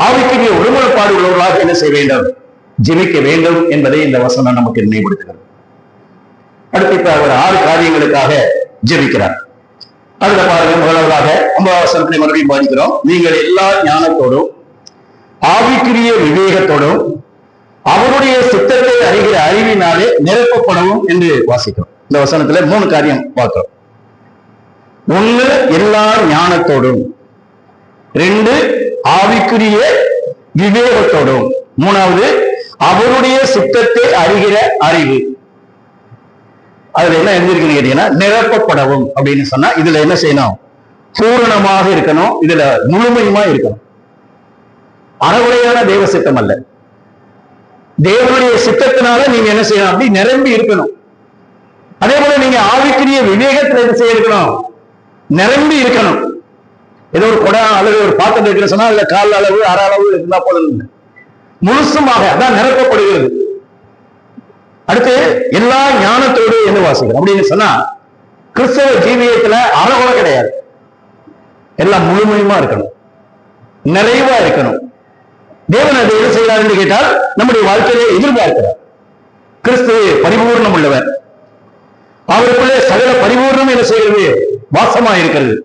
ஆவிக்குரிய ஒருமுறைப்பாடு உள்ளவர்களாக என்ன செய்ய வேண்டும்? ஜெபிக்க வேண்டும் என்பதை இந்த வசனம் நமக்கு நினைவுபடுத்துகிறது. அடுத்து இப்ப அவர் 6 காரியங்களுக்காக ஜெபிக்கிறார். அதுல பாருங்க, முதலாவதாக 9வது வசனத்தை மறுபடியும் பாதிக்கிறோம். நீங்கள் எல்லா ஞானத்தோடும் ஆவிக்குரிய விவேகத்தோடும் அவருடைய சித்தத்தை அறிகிற அறிவினாலே நிரப்பப்படவும் என்று வாசிக்கிறோம். இந்த வசனத்துல 3 காரியம் பார்க்கிறோம். 1 எல்லா ஞானத்தோடும், 2 ஆவிக்குரிய விவேகத்தோடும், 3வது அவருடைய சித்தத்தை அறிகிற அறிவு. அதுல என்ன எழுதிருக்குன்னு கேட்டீங்கன்னா நிரப்பப்படவும் அப்படின்னு சொன்னா இதுல என்ன செய்யணும்? பூரணமாக இருக்கணும், இதுல முழுமையுமா இருக்கணும். அறகுறையான தேவ சித்தம் அல்ல, தேவனுடைய சித்தத்தினால நீங்க என்ன செய்யணும்? அப்படி நிரம்பி இருக்கணும். அதே போல நீங்க ஆவிக்குரிய விவேகத்துல என்ன செய்ய இருக்கணும்? நிரம்பி இருக்கணும். ஏதோ ஒரு குடம் அளவு ஒரு பாத்திரம் இருக்கிற சொன்னா இல்ல கால் அளவு அரை அளவு இருந்தா போதும், முழுசுமாக அதான் நிரப்பப்படுகிறது. அடுத்து எல்லா ஞானத்தோடு என்ன வாசிக்கிறோம் அப்படின்னு சொன்னா கிறிஸ்தவ ஜீவியத்துல அறகுறை கிடையாது, எல்லாம் முழுமையுமா இருக்கணும், நிறைவா இருக்கணும். தேவன் அதை என்ன செய்யறாருன்னு கேட்டால் நம்முடைய வாழ்க்கையிலே எதிர்பார்க்கிறார். கிறிஸ்து பரிபூர்ணம் உள்ளவர். அவருக்குள்ளே சகல பரிபூர்ணம் என்ன செய்கிறது? வாசமா இருக்கிறது.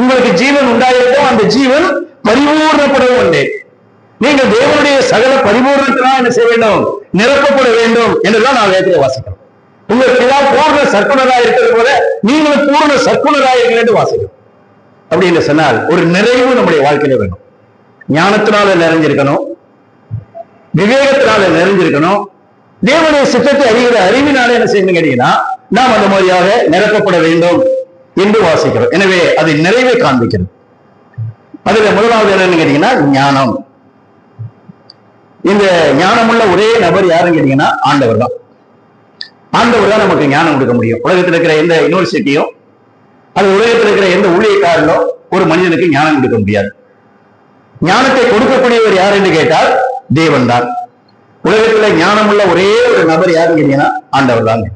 உங்களுக்கு ஜீவன் உண்டாயிருக்கும், அந்த ஜீவன் பரிபூர்ணப்படவும் உண்டு. நீங்கள் தேவனுடைய சகல பரிபூர்ணத்தினால் என்ன செய்ய வேண்டும்? நிரப்பப்பட வேண்டும் என்றுதான் நான் வேதத்தை வாசிக்கிறோம். உங்களுக்கு எல்லாம் பூர்ண சற்குணராக இருக்கிறது போல நீங்களும் பூர்ண சற்குணராக இருக்கிற என்று வாசிக்கிறோம். அப்படின்னு சொன்னால் ஒரு நிறைவு நம்முடைய வாழ்க்கையில வேணும். ஞானத்தினால நிறைஞ்சிருக்கணும், விவேகத்தினால நிறைஞ்சிருக்கணும், தேவனுடைய சித்தத்தை அறிகிற அறிவினால என்ன செய்யணும் கேட்டீங்கன்னா நாம் அந்த மாதிரியாக நிரப்பப்பட வேண்டும் என்று வாசிக்கிறோம். எனவே அது நிறைவை காண்பிக்கிறது. அதுல முதலாவது என்னன்னு கேட்டீங்கன்னா ஞானம். இந்த ஞானமுள்ள ஒரே நபர் யாருன்னு கேட்டீங்கன்னா ஆண்டவர் தான். ஆண்டவர் தான் நமக்கு ஞானம் கொடுக்க முடியும். உலகத்தில் இருக்கிற எந்த யூனிவர்சிட்டியும் அது உலகத்தில் இருக்கிற எந்த ஊழியக்காரனோ ஒரு மனிதனுக்கு ஞானம் கொடுக்க முடியாது. ஞானத்தை கொடுக்கக்கூடியவர் யார் என்று கேட்டால் தேவன் தான். உலகத்துல ஞானமுள்ள ஒரே ஒரு நபர் யாருன்னு கேட்டீங்கன்னா ஆண்டவர் தாங்க.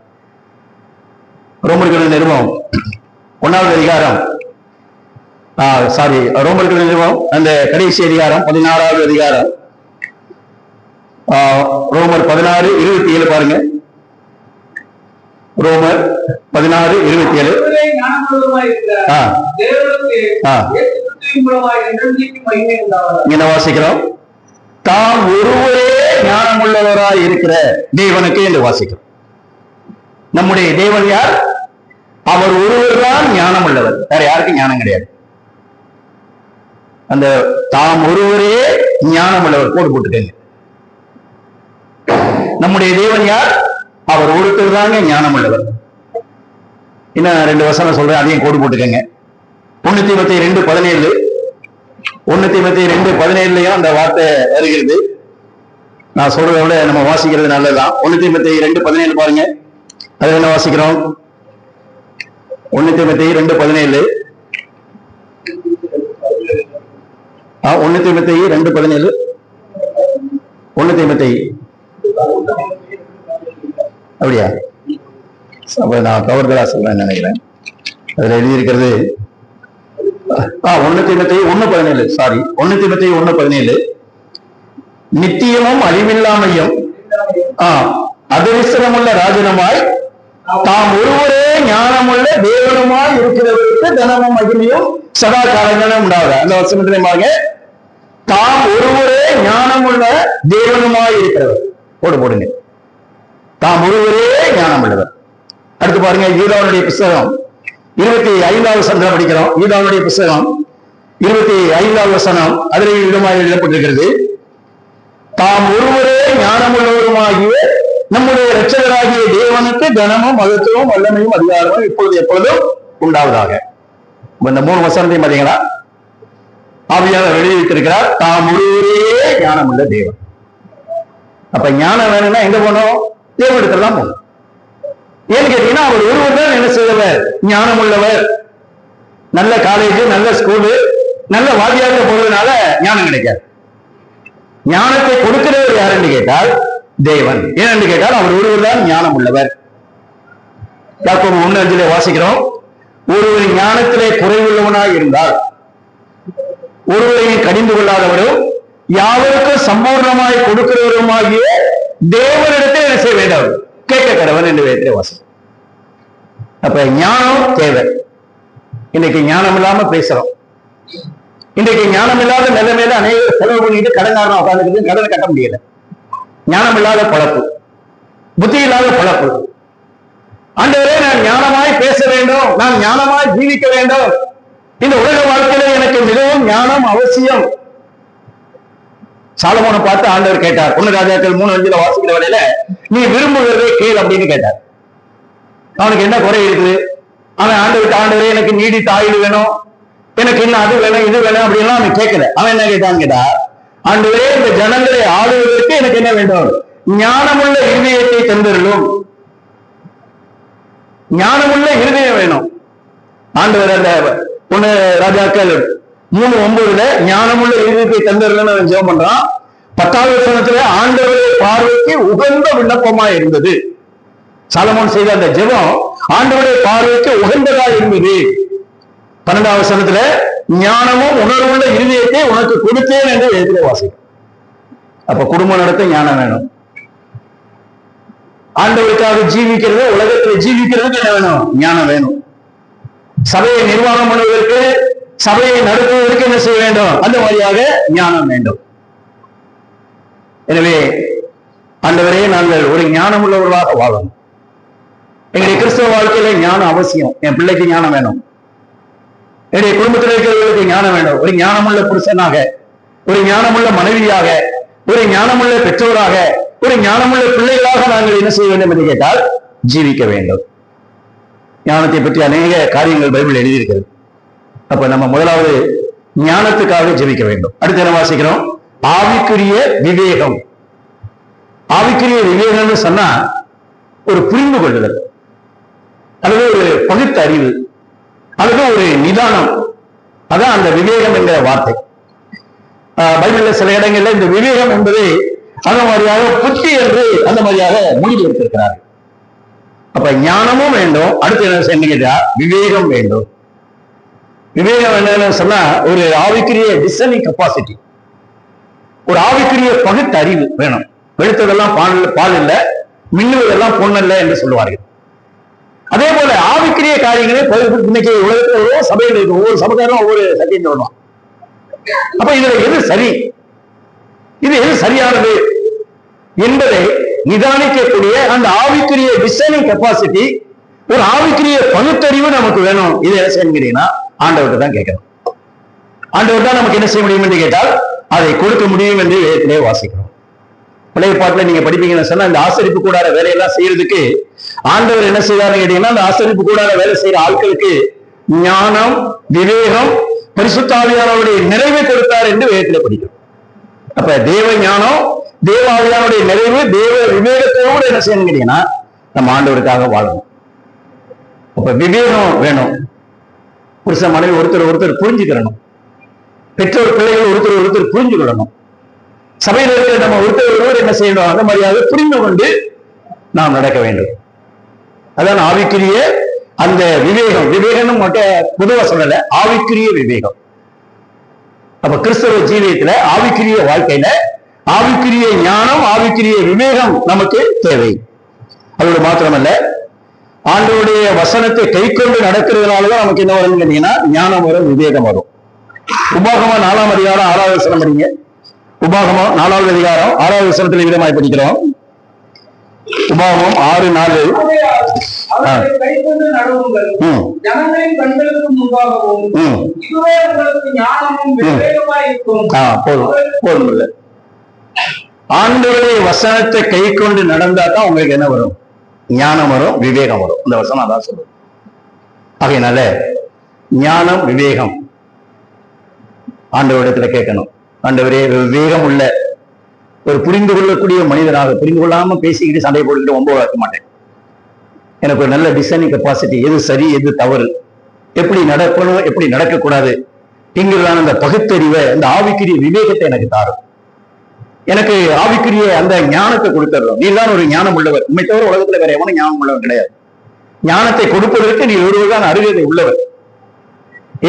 ரோமர்கள் நிறுவனம் 1வது அதிகாரம், ரோமர்கள் நிறுவனம் அந்த கடைசி அதிகாரம் 16வது அதிகாரம், ரோமர் 16:27 பாருங்க. ரோமர் 16:27. என்ன வாசிக்கிறோம்? தாம் ஒருவரே ஞானமுள்ளவராய் இருக்கிற தேவனுக்கு என்று வாசிக்கிறோம். நம்முடைய தேவன் யார்? அவர் ஒருவர் தான் ஞானம் உள்ளவர், வேற யாருக்கும் ஞானம் கிடையாது. அந்த தாம் ஒருவரே ஞானம் உள்ளவர் கோடு போட்டுக்கங்க. நம்முடைய தேவன் யார்? அவர் ஒருத்தர் தாங்க ஞானம் உள்ளவர். இன்னும் 2 வசனம் சொல்றேன், அதையும் கோடு போட்டுக்கங்க. 1 தீமோத்தேயு 2:17, 1 தீமோத்தேயு 2:17 அந்த வார்த்தை வருகிறது. நான் சொல்றதை விட நம்ம வாசிக்கிறது நல்லதுதான். 1 தீமோத்தேயு 2:17 பாருங்க. அது என்ன வாசிக்கிறோம்? 1 தீமோத்தேயு 2:17. 1 தீமோத்தேயு 2:17. 1 தீமோத்தேயு அப்படியா? அப்ப நான் தவறுதலா சொல்றேன்னு நினைக்கிறேன். அதுல எழுதியிருக்கிறது 1 தீமோத்தேயு 1:17. சாரி, 1 தீமோத்தேயு 1:17. நித்தியமும் அழிவில்லாமையும் அதிர்ஷ்டமுள்ள ராஜனமாய் தாம் ஒருவரே ஞானமுள்ள தேவனுமாய் இருக்கிறவருக்கு தனமும் மகிமையும் சதா காலங்களும் உண்டாவது. அந்த வசனத்திலே பாருங்க, தாம் ஒருவரே ஞானமுள்ள தேவனுமாய் இருக்கிறவர். போடுங்க, தாம் ஒருவரே ஞானம் உள்ளவர். அடுத்து பாருங்க, யூதாவுடைய புஸ்தகம் 25வது வசனம் படிக்கிறோம். யூதாவுடைய புஸ்தகம் 25வது வசனம் அதிலே விதமாக எழுதப்பட்டிருக்கிறது. தாம் ஒருவரே ஞானமுள்ளவருமாகிய நம்முடைய இரட்சகராகிய தேவனுக்கு கனமும் மகத்துவமும் வல்லமையும் அதிகாரமும் இப்பொழுது எப்பொழுதும் உண்டாவதாக. இந்த 3 வசனத்தையும் பாத்தீங்களா? ஆவியானவர் எழுதி வைத்திருக்கிறார், தாம் ஒருவரே ஞானமுள்ள தேவன். அப்ப ஞானம் வேணும்னா எங்க போனோம்? தேவனிடத்துல போகணும். ஏன்னு கேட்டீங்கன்னா அவர் ஒருவர் தான் என்ன செய்தவர்? ஞானம் உள்ளவர். நல்ல காலேஜ், நல்ல ஸ்கூலு, நல்ல வாத்தியார்ட்ட போறதுனால ஞானம் கிடைக்காது. ஞானத்தை கொடுக்கிறவர் யார் என்று கேட்டால் தேவன். ஏனென்று கேட்டால் அவர் ஒருவர் தான் ஞானம் உள்ளவர். யாக்கோபு 1:5 வாசிக்கிறோம், ஒருவர் ஞானத்திலே குறைவுள்ளவனாய் இருந்தால் ஒருவரையும் கடிந்து கொள்ளாதவரும் யாவருக்கும் சம்பூர்ணமாய் கொடுக்கிறவருமாகிய தேவனிடத்தை என்ன செய்ய வேண்டும்? கேட்க கடவன் என்று வேதத்திலே வாசிக்கிறோம். அப்ப ஞானம் தேவை. இன்னைக்கு ஞானம் இல்லாம பேசுறோம். இன்றைக்கு ஞானம் இல்லாத நிலைமையில அநேக செலவு பண்ணிட்டு கடன்காரன் உட்கார்ந்துட்டு கடனை கட்ட முடியல. ஞானம் இல்லாத பழப்பு, புத்தி இல்லாத பழப்பு. ஆண்டவரே, நான் ஞானமாய் பேச வேண்டும், நான் ஞானமாய் ஜீவிக்க வேண்டும். இந்த உலக வாழ்க்கையில எனக்கு மிகவும் ஞானம் அவசியம். சாலமோனை பார்த்து ஆண்டவர் கேட்டார், 1 ராஜாக்கள் 3:5 வாசிக்கிற வேலையில, நீ விரும்புகிறதை கேள் அப்படின்னு கேட்டார். அவனுக்கு என்ன குறை இருக்குது? அவன் ஆண்டவரே எனக்கு நீடித்த ஆயுள் வேணும், எனக்கு இன்னும் அது வேணும் இது வேணும் அப்படின்லாம் அவன் கேட்கல. அவன் என்ன கேட்டான்னு கேட்டா, ஆண்டவரே இந்த ஜனங்களை ஆளுவதற்கு எனக்கு என்ன வேண்டும்? ஞானமுள்ள இருதயத்தை தந்தருளும். ஞானமுள்ள இருதயம் வேணும். ஆண்டவர் அந்த 1 ராஜாக்கள் 3:9 ஞானமுள்ள இருதயத்தை தந்தருளும் அவன் ஜெபம் பண்றான். 10வது வசனத்துல ஆண்டவருடைய பார்வைக்கு உகந்த விண்ணப்பமா இருந்தது. சாலமோன் செய்த அந்த ஜெபம் ஆண்டவருடைய பார்வைக்கு உகந்ததா இருந்தது. 12வது வசனத்துல ஞானமும் உணர்வுள்ள இருதயத்தை உனக்கு கொடுத்தேன் என்று எழுதிய வாசிக்கும். அப்ப குடும்பம் நடத்த ஞானம் வேணும், ஆண்டவருக்காக ஜீவிக்கிறது, உலகத்தில் ஜீவிக்கிறதுக்கு என்ன வேணும்? ஞானம் வேணும். சபையை நிர்வாகம் பண்ணுவதற்கு, சபையை நடத்துவதற்கு என்ன செய்ய வேண்டும்? அந்த மாதிரியாக ஞானம் வேண்டும். எனவே ஆண்டவரே, நாங்கள் ஒரு ஞானம் உள்ளவர்களாக வாழணும். எங்களுடைய கிறிஸ்தவ வாழ்க்கையில ஞானம் அவசியம். என் பிள்ளைக்கு ஞானம் வேணும், என்னுடைய குடும்பத்தில் இருக்கிறவர்களுக்கு ஞானம் வேண்டும். ஒரு ஞானமுள்ள புருஷனாக, ஒரு ஞானமுள்ள மனைவியாக, ஒரு ஞானமுள்ள பெற்றோராக, ஒரு ஞானமுள்ள பிள்ளைகளாக நாங்கள் என்ன செய்ய வேண்டும் என்று கேட்டால் ஜீவிக்க வேண்டும். ஞானத்தை பற்றி அநேக காரியங்கள் பைபிள் எழுதியிருக்கிறது. அப்ப நம்ம முதலாவது ஞானத்துக்காக ஜெபிக்க வேண்டும். அடுத்து என்ன வாசிக்கிறோம்? ஆவிக்குரிய விவேகம். ஆவிக்குரிய விவேகம்னு சொன்னா ஒரு புரிந்து கொள்ளுதல், அல்லது ஒரு பகுத்தறிவு, அல்லது ஒரு நிதானம். அதான் அந்த விவேகம் என்கிற வார்த்தை. பைபிள்ல சில இடங்கள்ல இந்த விவேகம் என்பது அந்த மாதிரியாக புத்தி என்று அந்த மாதிரியாக மொழி எடுத்திருக்கிறார்கள். அப்ப ஞானமும் வேண்டும், அடுத்து என்ன சொன்னீங்கன்னா விவேகம் வேண்டும். விவேகம் என்னன்னு சொன்னா ஒரு ஆவிக்குரிய டிசர்னிங் கெப்பாசிட்டி, ஒரு ஆவிக்குரிய பகுத்தறிவு வேணும். வெளுத்ததெல்லாம் பால் இல்ல, மின்னுவதெல்லாம் பொண்ணல்ல என்று சொல்லுவார்கள். அதே போல ஆவிக்குரிய காரியங்களே இன்னைக்கு உலகத்தில் ஒவ்வொரு சபையில் இருக்கு, ஒவ்வொரு சபைக்காரும் ஒவ்வொரு சத்தியம் சொல்லணும். அப்ப இதுல எது சரி, இது எது சரியானது என்பதை நிதானிக்கக்கூடிய அந்த ஆவிக்குரிய டிசைனிங் கெப்பாசிட்டி, ஒரு ஆவிக்குரிய பகுத்தறிவு நமக்கு வேணும். இது என்ன செய்யணுங்கிறீங்கன்னா ஆண்டவர்கிட்ட தான் கேட்கணும். ஆண்டவர் தான் நமக்கு என்ன செய்ய முடியும் என்று கேட்டால் அதை கொடுக்க முடியும் என்று வேதத்திலே வாசிக்கிறோம். பழைய பாட்டுல நீங்க படிப்பீங்கன்னு சொன்னா இந்த ஆசரிப்பு கூடாத வேலையெல்லாம் செய்யறதுக்கு ஆண்டவர் என்ன செய்வாருன்னு கேட்டீங்கன்னா, அந்த ஆசரிப்பு கூடாத வேலை செய்யற ஆட்களுக்கு ஞானம், விவேகம், பரிசுத்த ஆவியானவருடைய நிறைவை கொடுத்தார் என்று வேதத்திலே படிக்கிறோம். அப்ப தேவ ஞானம், தேவ ஆவியானுடைய நிறைவு, தேவ விவேகத்தோடு என்ன செய்யணும் கேட்டீங்கன்னா நம்ம ஆண்டவருக்காக வாழணும். அப்ப விவேகம் வேணும். புருஷ மனைவி ஒருத்தர் புரிஞ்சுக்கிறணும். பெற்றோர் பிள்ளைகள் ஒருத்தர் புரிஞ்சு கொள்ளணும். சபையில் இருக்கிற நம்ம ஒருத்தர் என்ன செய்யணும்? அந்த மாதிரியாக புரிந்து கொண்டு நாம் நடக்க வேண்டும். அதான் ஆவிக்குரிய அந்த விவேகம். விவேகம் மட்டும் பொதுவா சொல்லல, ஆவிக்குரிய விவேகம். அப்ப கிறிஸ்தவ ஜீவியத்துல ஆவிக்குரிய வாழ்க்கையில ஆவிக்குரிய ஞானம், ஆவிக்குரிய விவேகம் நமக்கு தேவை. அதோடு மாத்திரமல்ல, ஆண்டவருடைய வசனத்தை கை கொண்டு நடக்கிறதுனாலதான் நமக்கு என்ன வரும்னு கேட்டீங்கன்னா ஞானம் வரும், விவேகம் வரும். உபாகமம் 4ஆம் அதிகாரம் 6வது வசனம் படிங்க. உபாகமம் 4வது அதிகாரம் 6வது வசனத்தில் விதமாய் படிக்கிறோம். உபாகமம் 6:4. ஜனங்களின் கண்களுக்கு முன்பாகவும் இதுவே உங்களுக்கு ஞானமும் விவேகமாய் இருக்கும். போதும். ஆண்டவருடைய வசனத்தை கை கொண்டு நடந்தா தான் உங்களுக்கு என்ன வரும்? ஞானம் வரும், விவேகம் வரும். இந்த வசனம் அதான் சொல்லுது. ஆகையினால ஞானம், விவேகம் ஆண்டவரிடத்துல கேட்கணும். ஆண்டவரே, விவேகம் உள்ள ஒரு புரிந்து கொள்ளக்கூடிய மனிதனாக, புரிந்து கொள்ளாம பேசிக்கிட்டு சண்டை போட்டுக்கிட்டு ஒன்பது வைக்க மாட்டேன். எனக்கு ஒரு நல்ல டிசைனிங் கெப்பாசிட்டி, எது சரி எது தவறு, எப்படி நடக்கணும் எப்படி நடக்கக்கூடாது என்கிறதான அந்த பகுத்தறிவை, அந்த ஆவிக்குரிய விவேகத்தை எனக்கு தாரும். எனக்கு ஆவிக்குரிய அந்த ஞானத்தை கொடுத்துறோம். நீ தான் ஒரு ஞானம் உள்ளவர். உண்மை தவிர உலகத்துல வேற எவனும் ஞானம் உள்ளவர் கிடையாது. ஞானத்தை கொடுப்பதற்கு நீ ஒருவர் தான் அருகதை உள்ளவர்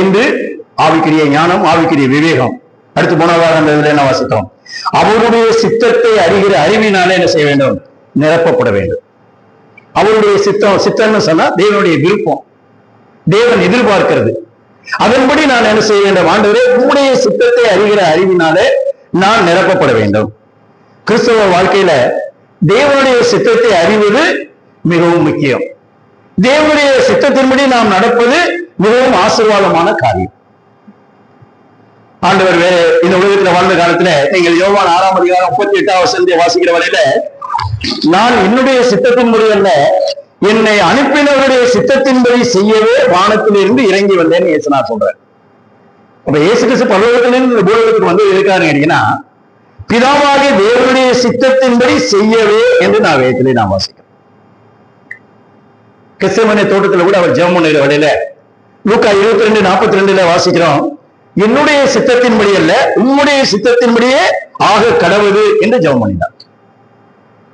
என்று ஆவிக்குரிய ஞானம், ஆவிக்குரிய விவேகம். அடுத்து போனதாக அந்த இதுல என்ன வாசித்தோம்? அவருடைய சித்தத்தை அறிகிற அறிவினாலே என்ன செய்ய வேண்டும்? நிரப்பப்பட வேண்டும். அவருடைய சித்தம்னு சொன்னா தேவனுடைய விருப்பம், தேவன் எதிர்பார்க்கிறது. அதன்படி நான் என்ன செய்ய வேண்டும்? ஆண்டவரே, உம்முடைய சித்தத்தை அறிகிற அறிவினாலே நான் நிரப்பப்பட வேண்டும். கிறிஸ்தவ வாழ்க்கையில தேவனுடைய சித்தத்தை அறிவது மிகவும் முக்கியம். தேவனுடைய சித்தத்தின்படி நாம் நடப்பது மிகவும் ஆசீர்வாதமான காரியம். ஆண்டவர் இந்த உலகத்துல வாழ்ந்த காலத்துல நீங்கள் யோவான் 6ஆம் அதிகாரம் 38வது வசனத்தை வாசிக்கிற வரையில, நான் என்னுடைய சித்தத்தின்படி அல்ல, என்னை அனுப்பினவருடைய சித்தத்தின்படி செய்யவே வானத்திலிருந்து இறங்கி வந்தேன்னு இயேசுநாதர் சொல்றார். அப்ப இயேசு கிறிஸ்து பரலோகத்திலிருந்து இந்த பூலோகத்துக்கு வந்து இருக்காருன்னு கேட்டீங்கன்னா, பிதாவாகிய தேவனுடைய சித்தத்தின்படி செய்யவே என்று நான் வேதத்திலே நான் வாசிக்கிறேன். கெத்செமனே தோட்டத்துல கூட அவர் ஜெபம் பண்ணுகிற வழியில லூக்கா 22:42 வாசிக்கிறோம், என்னுடைய சித்தத்தின்படி அல்ல, உம்முடைய சித்தத்தின்படியே ஆக கடவுது என்று ஜெபம் பண்ணினார்.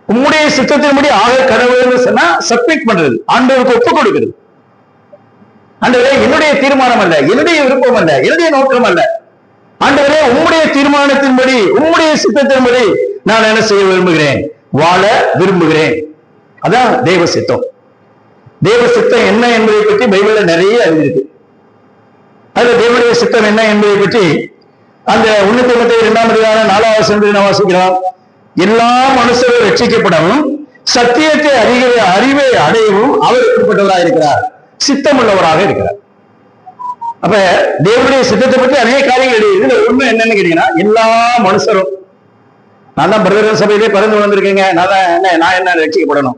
உம்முடைய சித்தத்தின்படி ஆக கடவுள்னு சொன்னா சப்மிட் பண்றது, ஆண்டவருக்கு ஒப்புக் கொடுக்கிறது. ஆண்டவரே, என்னுடைய தீர்மானம் அல்ல, என்னுடைய விருப்பம் அல்ல, என்னுடைய நோக்கம் அல்ல, ஆண்டவரே உம்முடைய தீர்மானத்தின்படி, உம்முடைய சித்தத்தின்படி நான் என்ன செய்ய விரும்புகிறேன்? வாழ விரும்புகிறேன். அதான் தேவ சித்தம். தேவ சித்தம் என்ன என்பதை பற்றி பைபிள்ல நிறைய அறிவிருக்கு. அதுல தேவனுடைய சித்தம் என்ன என்பதை பற்றி அந்த 192 வாசிக்கிறோம். எல்லா மனுஷரும் ரட்சிக்கப்படவும் சத்தியத்தை அறிவை அடையவும் அவர் எப்படிப்பட்டவராக இருக்கிறார்? சித்தம் உள்ளவராக இருக்கிறார். அப்ப தேவனுடைய சித்தத்தை பற்றி அநேக காரியங்கள் இதுல உண்மை என்னன்னு கேட்டீங்கன்னா, எல்லா மனுஷரும், நான் தான் பிரதர் சபையிலே பிறந்து வந்திருக்கேங்க, நான் என்ன ரட்சிக்கப்படணும்,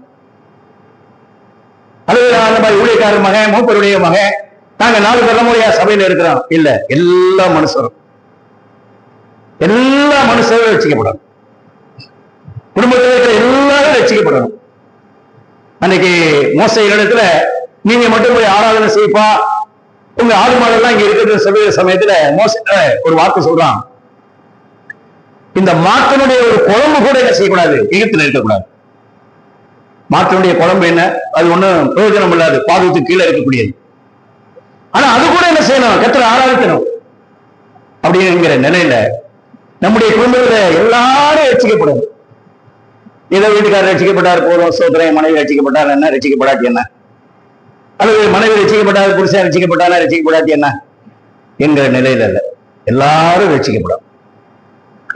அல்லது அந்த மாதிரி ஊழியக்காரர் மகன், மூப்பருடைய மகன், நாங்க 4 தலைமுறையா சபையில இருக்கிறோம். இல்ல, எல்லா மனுஷரும் ரட்சிக்கப்படணும். குடும்பத்தில் இருக்கிற எல்லாரும் ரட்சிக்கப்படணும். அன்னைக்கு மோசே இடத்துல நீங்க மட்டும் போய் ஆராதனை செய்ப்பா, உங்க ஆடு மாடெல்லாம் இங்க இருக்கிற சமயத்துல மோசே ஒரு வார்த்தை சொல்றான், இந்த மாட்டினுடைய ஒரு குழம்பு கூட என்ன செய்யக்கூடாது, எகிப்துல இருக்கக்கூடாது. மாட்டினுடைய குழம்பு என்ன, அது ஒண்ணும் பிரயோஜனம் இல்லாது, பாதத்துக்கு கீழே இருக்கக்கூடியது. ஆனா அது கூட என்ன செய்யணும், கர்த்தரை ஆராதிக்கணும். அப்படிங்கிற நிலையில நம்முடைய குடும்பத்துல எல்லாரும் ரட்சிக்கப்படும். ஏதோ வீட்டுக்காரர் ரட்சிக்கப்பட்டார் போதும், சோதனை மனைவி ரட்சிக்கப்பட்டார் என்ன, ரட்சிக்கப்படாட்டி என்ன, அல்லது மனைவி ரட்சிக்கப்பட்டார், புருஷன் ரட்சிக்கப்பட்டாரா, ரட்சிக்கப்படாட்டி என்ன என்கிற நிலையில இல்ல, எல்லாரும் ரட்சிக்கப்படும்.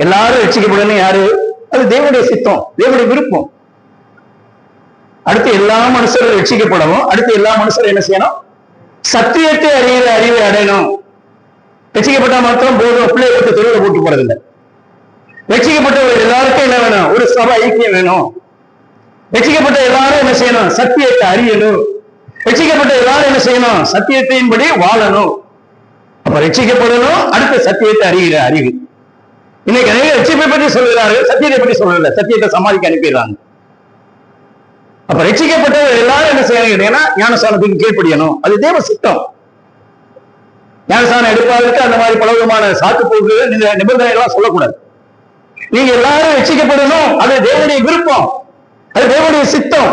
எல்லாரும் ரட்சிக்கப்படணும். யாரு? அது தேவனுடைய சித்தம், தேவனுடைய விருப்பம். அடுத்து எல்லா மனுஷரும் ரட்சிக்கப்படவும், அடுத்து எல்லா மனுஷரும் என்ன செய்யணும், சத்தியத்தை அறிவை அடையணும். ரட்சிக்கப்பட்டா மாத்திரம் போதும், பிள்ளைய பற்றி தொழில போட்டு போறதில்லை. ரட்சிக்கப்பட்டவர் எல்லாருக்கும் என்ன வேணும், ஒரு சபை ஐக்கியம் வேணும். ரட்சிக்கப்பட்ட எல்லாரும் என்ன செய்யணும், சத்தியத்தை அறியணும். ரட்சிக்கப்பட்ட எல்லாரும் என்ன செய்யணும், சத்தியத்தின்படி வாழணும். அப்ப ரட்சிக்கப்படணும், அடுத்த சத்தியத்தை அறிகிற அறிவு. இன்னைக்கு அநேக ரட்சிப்பை பற்றி சொல்கிறார்கள், சத்தியத்தை பற்றி சொல்லல, சத்தியத்தை சமாளிக்க அனுப்பிடுறாங்க. அப்ப ரட்சிக்கப்பட்டவர் எல்லாரும் என்ன செய்யணும், ஞானஸ்தானத்துக்கு கீழ்ப்படியணும். அது தேவ சித்தம். ஞானஸ்தானம் எடுப்பதற்கு அந்த மாதிரி பல விதமான சாக்கு போக்கு நிபந்தனை எல்லாம் சொல்லக்கூடாது. நீங்க எல்லாரும் ரட்சிக்கப்படணும், அது தேவனுடைய விருப்பம், அது தேவனுடைய சித்தம்.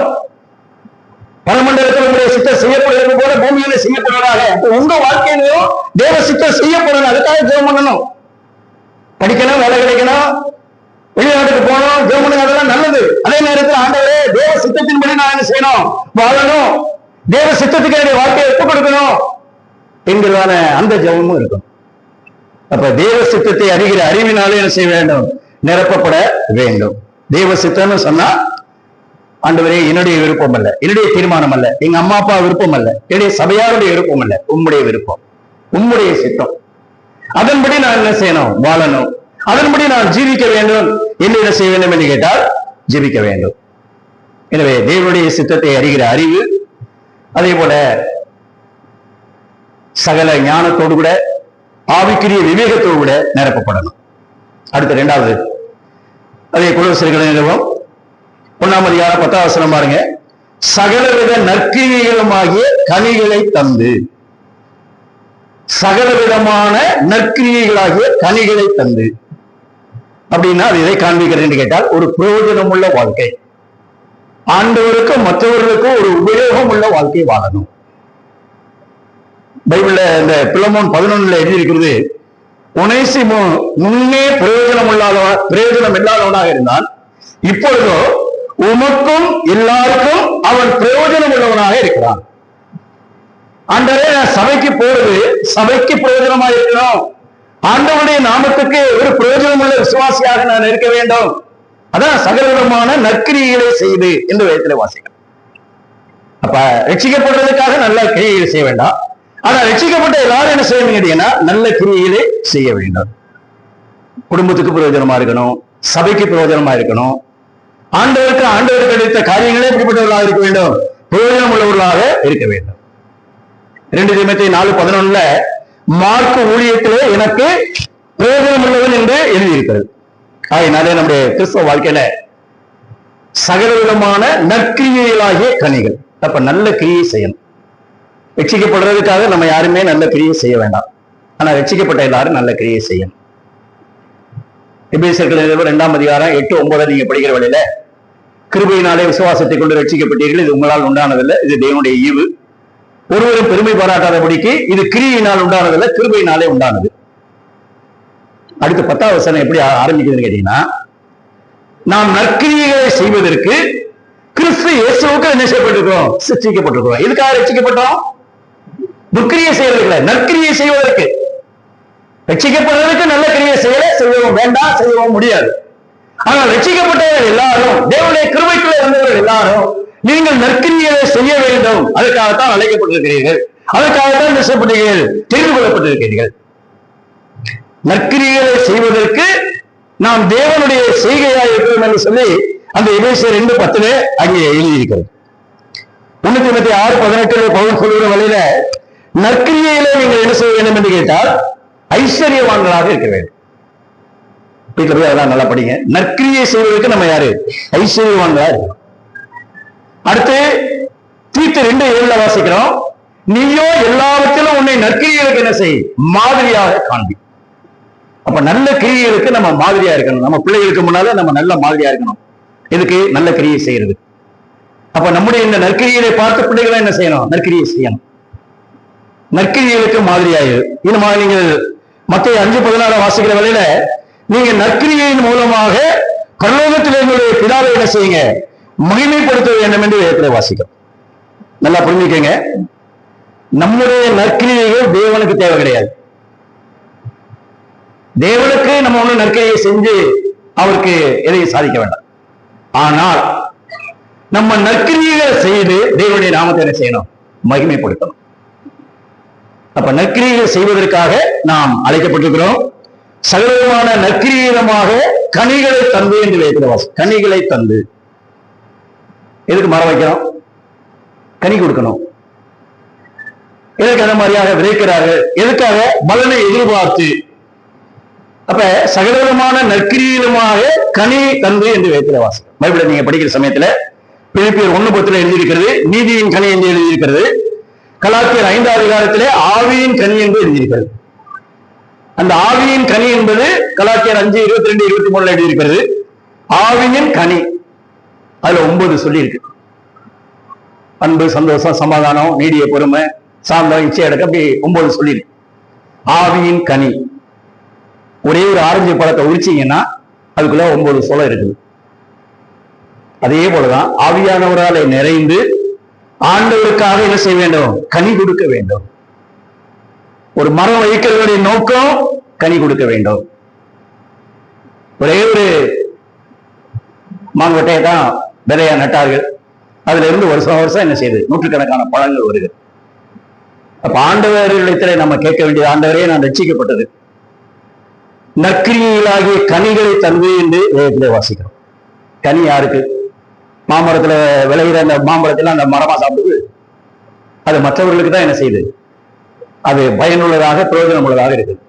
பரமண்டலத்தில் உங்களுடைய சித்தம் செய்யப்படுவது போல பூமியில செய்யப்படுவதாக உங்க வாழ்க்கையிலையும் தேவ சித்தம் செய்யப்படணும். அதுக்காக ஜெபம் பண்ணணும், படிக்கணும், வேலை கிடைக்கணும், வெளிநாட்டுக்கு போகணும், ஜெபம் பண்ணுங்க, அதெல்லாம் நல்லது. அதே நேரத்தில் ஆண்டவரே தேவ சித்தத்தின்படி நான் என்ன செய்யணும், வாழணும், தேவ சித்தத்துக்கு என்னுடைய வாழ்க்கையை ஒப்புக் கொடுக்கணும் என்கிறதான அந்த ஜெபமும் இருக்கும். அப்ப தேவ சித்தத்தை அறிகிற அறிவினாலே என்ன செய்ய வேண்டும், நிரப்பப்பட வேண்டும். தேவ சித்தம்னு சொன்னா, ஆண்டவரே என்னுடைய விருப்பம் அல்ல, என்னுடைய தீர்மானம் அல்ல, எங்க அம்மா அப்பா விருப்பம் அல்ல, என்னுடைய சபையாருடைய விருப்பம் அல்ல, உம்முடைய விருப்பம், உம்முடைய சித்தம். அதன்படி நான் என்ன செய்யணும், வாழணும். அதன்படி நான் ஜீவிக்க வேண்டும். என்ன செய்ய வேண்டும் என்று கேட்டால் ஜீவிக்க வேண்டும். எனவே தேவனுடைய சித்தத்தை அறிகிற அறிவு, அதே போல சகல ஞானத்தோடு கூட ஆவிக்குரிய விவேகத்தோடு கூட நிரப்பப்படணும். அடுத்த 2வது அதே கொலோசியர்கள் நிறுவனம் 1:10 பாருங்க, சகலவித நற்கிரியைகளுமாகிய கனிகளை தந்து, சகலவிதமான நற்கிரியைகளாகிய கனிகளை தந்து. அப்படின்னா அது எதை காண்பிக்கிறது என்று கேட்டால், ஒரு பிரயோஜனம் உள்ள வாழ்க்கை, ஆண்டவருக்கும் மற்றவர்களுக்கும் ஒரு உபயோகம் உள்ள வாழ்க்கை வாழணும். பைபிள்ல இந்த பிலமோன் 11 எழுதியிருக்கிறது, ஒனேசிமோ முன்னே பிரயோஜனம் இல்லாதவனாக இருந்தான், இப்பொழுதோ உமக்கும் எல்லாருக்கும் அவன் பிரயோஜனம் உள்ளவனாக இருக்கிறான். ஆண்டவரே நான் சபைக்கு போறது சபைக்கு பிரயோஜனமா இருக்கணும், ஆண்டவருடைய நாமத்துக்கு ஒரு பிரயோஜனம் உள்ள விசுவாசியாக நான் இருக்க வேண்டும். அதான் சகலவிதமான நற்கிரியைகளை செய்து என்று வேதத்திலே வாசிக்கிறோம். அப்ப ரட்சிக்கப்படுறதுக்காக நல்ல கிரியைகளை செய்ய வேண்டாம், ஆனா ரட்சிக்கப்பட்ட எல்லாரும் என்ன செய்ய வேண்டியதுன்னா நல்ல கிரியைகளை செய்ய வேண்டும். குடும்பத்துக்கு பிரயோஜனமா இருக்கணும், சபைக்கு பிரயோஜனமா இருக்கணும், ஆண்டவருக்கு அளித்த காரியங்களே எப்படிப்பட்டவர்களாக இருக்க வேண்டும், பிரயோஜனம் உள்ளவர்களாக இருக்க வேண்டும். 2 தீமோத்தேயு 4:11 மார்க் ஊழியத்திலே எனக்கு பிரயோஜனம் உள்ளவன் என்று எழுதியிருக்கிறது. அதனாலே நம்முடைய கிறிஸ்தவ வாழ்க்கையில சகலவிதமான நற்கிரியைகளாகிய கனிகள். அப்ப நல்ல கிரியை செய்யணும். ரட்சிக்கப்படுறதுக்காக நம்ம யாருமே நல்ல கிரியை செய்ய வேண்டாம், ஆனா ரட்சிக்கப்பட்ட எல்லாரும் நல்ல கிரியை செய்யணும். எபேசியர்கள் 2:8-9 நீங்க படிக்கிற வழியில, கிருபையினாலே விசுவாசத்தை கொண்டு ரட்சிக்கப்பட்டீர்கள், இது உங்களால் உண்டானதில்லை, இது தேவனுடைய ஈவு, ஒருவரும் பெருமை பாராட்டாதபடிக்கு இது கிரியினால் உண்டானதில்லை, கிருபையினாலே உண்டானது. அடுத்து 10வது வசனம் எப்படி ஆரம்பிக்குதுன்னு கேட்டீங்கன்னா, நாம் நற்கிரியைகளை செய்வதற்கு கிறிஸ்து இயேசுவுக்கு என்ன செய்யப்பட்டிருக்கிறோம்? சிருஷ்டிக்கப்பட்டிருக்கிறோம். எதுக்காக ரட்சிக்கப்பட்டோம்? துக்கிரியை செய்வதற்கு, நற்கிரியை செய்வதற்கு. ரட்சிக்கப்படுவதற்கு நல்ல கிரியை செய்யவும் வேண்டாம், செய்யவும் முடியாது. ஆனால் ரட்சிக்கப்பட்டவர்கள் எல்லாரும், தேவனுடைய கிருபைக்குள்ளே இருந்தவர்கள் எல்லாரும் நீங்கள் நற்கிரியை செய்ய வேண்டும். அதற்காகத்தான் அழைக்கப்பட்டிருக்கிறீர்கள், அதற்காகத்தான் நிச்சயப்பட்டீர்கள், தெரிந்து கொள்ளப்பட்டிருக்கிறீர்கள். நற்கிரியை செய்வதற்கு நாம் தேவனுடைய செய்கையாக இருக்கிறோம் என்று சொல்லி அந்த எபேசியர் 2:10 அங்கே எழுதியிருக்கிறது. 1 Timotheus 6:18 பவுல் சொல்கிற வழியில நற்கிரியையிலே நீங்கள் என்ன செய்ய வேண்டும் என்று கேட்டால் ஐஸ்வர்யவான்களாக இருக்க வேண்டும். வீட்டுல போய் அதெல்லாம் நல்லா படிங்க. நற்கிரியை செய்வதற்கு நம்ம யாரு? ஐஸ்வர்யவான்களா இருக்கணும். அடுத்து தீத்து 2:7 வாசிக்கிறோம், நீயோ எல்லாவற்றிலும் உன்னை நற்கிரியைகளுக்கு என்ன செய்? மாதிரியாக காண்பி. அப்ப நல்ல கிரியைகளுக்கு நம்ம மாதிரியா இருக்கணும். நம்ம பிள்ளைகளுக்கு முன்னால நம்ம நல்ல மாதிரியா இருக்கணும். எதுக்கு? நல்ல கிரியை செய்யறது. அப்ப நம்முடைய இந்த நற்கிரியை பார்த்து பிள்ளைகளை என்ன செய்யணும்? நற்கிரியை செய்யணும். நற்கிரியைகளுக்கு மாதிரியாயிரு. இன்னும் நீங்கள் மத்தேயு 5:16 வாசிக்கிற வேளையில நீங்க நற்கிரியின் மூலமாக பரலோகத்தில் எங்களுடைய பிதாவை என்ன செய்யுங்க? மகிமைப்படுத்த வேண்டும் என்று வேதத்திலே வாசிக்கிறோம். நல்லா புரிஞ்சுக்கங்க, நம்முடைய நற்கிரியைகள் தேவனுக்கு தேவை கிடையாது. தேவனுக்கு நம்ம ஒண்ணு நற்கிரியை செஞ்சு அவருக்கு எதையும் சாதிக்க வேண்டாம். ஆனால் நம்ம நற்கிரியைகளை செய்து தேவனுடைய நாமத்தை என்ன செய்யணும்? மகிமைப்படுத்தணும். அப்ப நற்கிரியைகள் செய்வதற்காக நாம் அழைக்கப்பட்டிருக்கிறோம். சகலமான நற்கிரியமாக கனிகளை தந்து என்று வைக்கிறோம். கனிகளை தந்து எதுக்கு மரம் வைக்கிறோம்? கனி கொடுக்கணும். எதுக்கு அந்த மாதிரியாக விதைக்கிறார்கள்? எதுக்காக? பலனை எதிர்பார்த்து. அப்ப சகலவிதமான நற்கிரியமாக கனி தந்து என்று வைக்கிற வாசகம் பைபிளை நீங்க படிக்கிற சமயத்துல பிலிப்பியர் 1:10 எழுதியிருக்கிறது நீதியின் கனி என்று எழுதியிருக்கிறது. கலாத்தியர் 5 அதிகாரத்திலே ஆவியின் கனி என்று எழுதியிருக்கிறது. அந்த ஆவியின் கனி என்பது கலாத்தியர் 5:22-23 எழுதியிருக்கிறது. ஆவியின் கனி அதுல 9 சொல்லி இருக்கு. அன்பு, சந்தோஷம், சமாதானம், நீடிய பொறுமை, சாந்தம், இச்சை அடக்கம், அப்படி 9 சொல்லி இருக்கு. ஆவியின் கனி. ஒரே ஒரு ஆரஞ்சு பழத்தை உரிச்சிங்கன்னா அதுக்குள்ள 9 சொலை இருக்குது. அதே போலதான் ஆவியானவராலே நிறைந்து ஆண்டவருக்காக என்ன செய்ய வேண்டும்? கனி கொடுக்க வேண்டும். ஒரு மரம் வைக்கிறவருடைய நோக்கம் கனி கொடுக்க வேண்டும். ஒரே ஒரு மாங்கொட்டையை தான் விதையா நட்டார்கள். அதுல இருந்து வருஷம் வருஷம் என்ன செய்யுது? நூற்றுக்கணக்கான பழங்கள் வருது. அப்ப ஆண்டவரிடத்திலே நம்ம கேட்க வேண்டியது, ஆண்டவரே நான் ரட்சிக்கப்பட்டது நற்கிரியைகளாகிய கனிகளை தந்து என்று வேதத்திலே வாசிக்கிறோம். கனி யாருக்கு? மாமரத்துல விளைகிற அந்த மாம்பழத்துல அந்த மரமா சாப்பிடுது. அது மற்றவர்களுக்கு தான் என்ன செய்யுது? அது பயனுள்ளதாக, பிரயோஜனம் உள்ளதாக இருக்குது.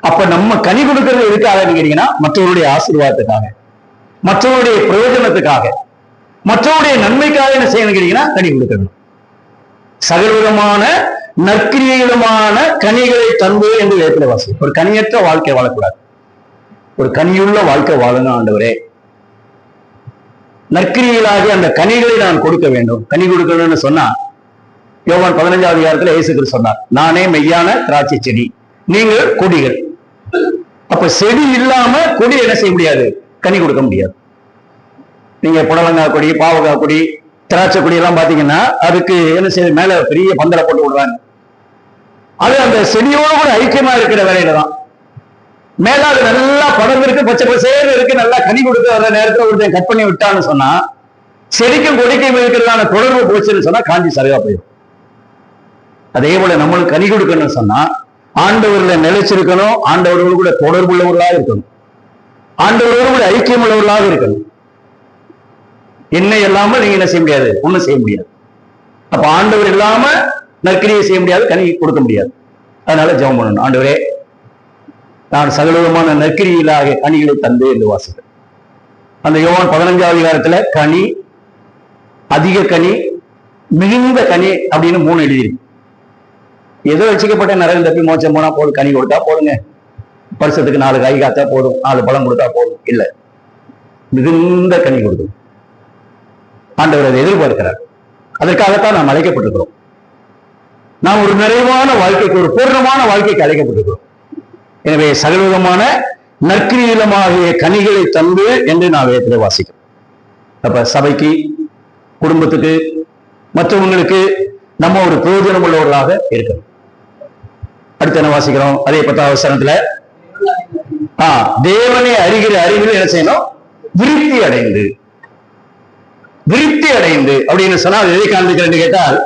அப்ப நம்ம கனி கொடுக்கிறது எதுக்காக கேட்டீங்கன்னா, மற்றவருடைய ஆசீர்வாதத்துக்காக, மற்றவருடைய பிரயோஜனத்துக்காக, மற்றவருடைய நன்மைக்காக என்ன செய்யணும் கேட்டீங்கன்னா கனி கொடுக்கணும். சகலவிதமான நற்கிரியமான கனிகளை தந்து என்று வேதத்திலே வாசிக்கிறோம். ஒரு கனியற்ற வாழ்க்கை வாழக்கூடாது. ஒரு கனியுள்ள வாழ்க்கை வாழணும். ஆண்டவரே நற்கிரியைகளாகிய அந்த கனிகளை நான் கொடுக்க வேண்டும். கனி கொடுக்கணும்னு சொன்னா யோவான் 15 அதிகாரத்துல இயேசு கிறிஸ்து சொன்னார், நானே மெய்யான திராட்சை செடி, நீங்கள் கொடிகள். அப்ப செடி இல்லாம கொடி என்ன செய்ய முடியாது? கனி கொடுக்க முடியாது. நீங்க புடலங்காய் கொடி, பாவக்காய் கொடி, திராட்சை கொடி எல்லாம் பாத்தீங்கன்னா அதுக்கு என்ன செய்ய? மேல பெரிய பந்தலை போட்டு விடுறாங்க. அது அந்த செடியோடு கூட ஐக்கியமா இருக்கிற வேலையில தான். மேல அது நல்லா படர்ந்து இருக்கு, பச்சை பசேர்னு இருக்கு, நல்லா கனி கொடுக்க வர நேரத்துல ஒருத்தன் கட் பண்ணி விட்டான்னு சொன்னா செடிக்கும் கொடிக்கும் இருக்கிறதான தொடர்பு போச்சுன்னு சொன்னா காஞ்சி சரியா போயிடும். அதே போல நம்மளுக்கு கனி கொடுக்கணும்னு சொன்னா ஆண்டவர்ல நிலைச்சிருக்கணும், ஆண்டவரோடு கூட தொடர்பு உள்ளவர்களாக இருக்கணும், ஆண்டவரோடு கூட ஐக்கியம் உள்ளவர்களாக இருக்கணும். என்ன இல்லாம நீங்க என்ன செய்ய முடியாது? ஒண்ணும் செய்ய முடியாது. அப்ப ஆண்டவர் இல்லாம நற்கிரியை செய்ய முடியாது, கனி கொடுக்க முடியாது. அதனால ஜெபம் பண்ணணும், ஆண்டவரே நான் சகலவிதமான நற்கிரியிலாக கனிகளை தந்து என்று வாசிக்கிறேன். அந்த யோவான் 15 அதிகாரத்துல கனி, அதிக கனி, மிகுந்த கனி அப்படின்னு 3 எழுதியிருக்கு. ஏதோ வச்சுக்கப்பட்ட நிறைய தப்பி மோச்சம் போனா போதும், கனி கொடுத்தா போதுங்க, வருஷத்துக்கு 4 காய் காத்தா போதும், 4 பழம் கொடுத்தா போதும். இல்ல, மிகுந்த கனி கொடுக்கும். ஆண்டவர் அதை எதிர்பார்க்கிறார். அதற்காகத்தான் நாம் அழைக்கப்பட்டிருக்கிறோம். நாம் ஒரு நிறைவான வாழ்க்கைக்கு, ஒரு பூர்ணமான வாழ்க்கைக்கு அழைக்கப்பட்டிருக்கிறோம். எனவே சகலவிதமான நற்கிரியமாகிய கனிகளை தந்து என்று நான் வேதத்திலே வாசிக்கிறோம். அப்ப சபைக்கு, குடும்பத்துக்கு, மற்றவங்களுக்கு நம்ம ஒரு பிரயோஜனம் உள்ளவர்களாக இருக்கணும். அடுத்து என்ன வாசிக்கிறோம்? அதே 10வது வசனத்துல தேவனை அறிகிற அறிவில் என்ன செய்யணும்? விருத்தி அடைந்து. விருத்தி அடைந்து அப்படின்னு சொன்னால் எதை காண்பிக்கிறேன்னு கேட்டால்,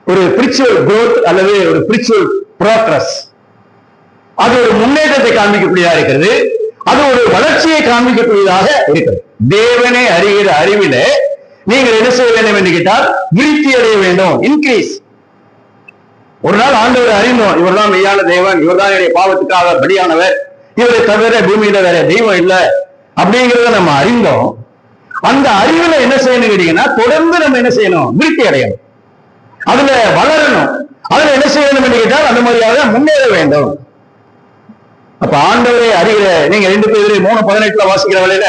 ஒரு ஸ்பிரிச்சுவல் growth அல்லது ஒரு ஸ்பிரிச்சுவல் progress, அது ஒரு முன்னேற்றத்தை காண்பிக்கக்கூடியதாக இருக்கிறது. அது ஒரு வளர்ச்சியை காண்பிக்கக்கூடியதாக இருக்கிறது. தேவனை அறிகிற அறிவில நீங்கள் என்ன செய்ய வேண்டும் என்று கேட்டால் விருத்தி அடைய வேண்டும், இன்க்ரீஸ். ஒரு நாள் ஆண்டவர் அறிந்தோம், இவர்தான் மெய்யான தேவன், இவர்தான் என்னுடைய பாவத்துக்காக பலியானவர், இவரை தவிர பூமியில வேற தெய்வம் இல்லை அப்படிங்கிறத நம்ம அறிந்தோம். அந்த அறிவுல என்ன செய்யணும் கேட்டீங்கன்னா, தொடர்ந்து நம்ம என்ன செய்யணும்? விருத்தி அடையணும், அதுல வளரணும். அதுல என்ன செய்யணும் என்று கேட்டால் அந்த மாதிரியாக முன்னேற வேண்டும். அப்ப ஆண்டவரை அறிகிற, நீங்க 2 பேதுரு 3:18 வாசிக்கிற வேளையில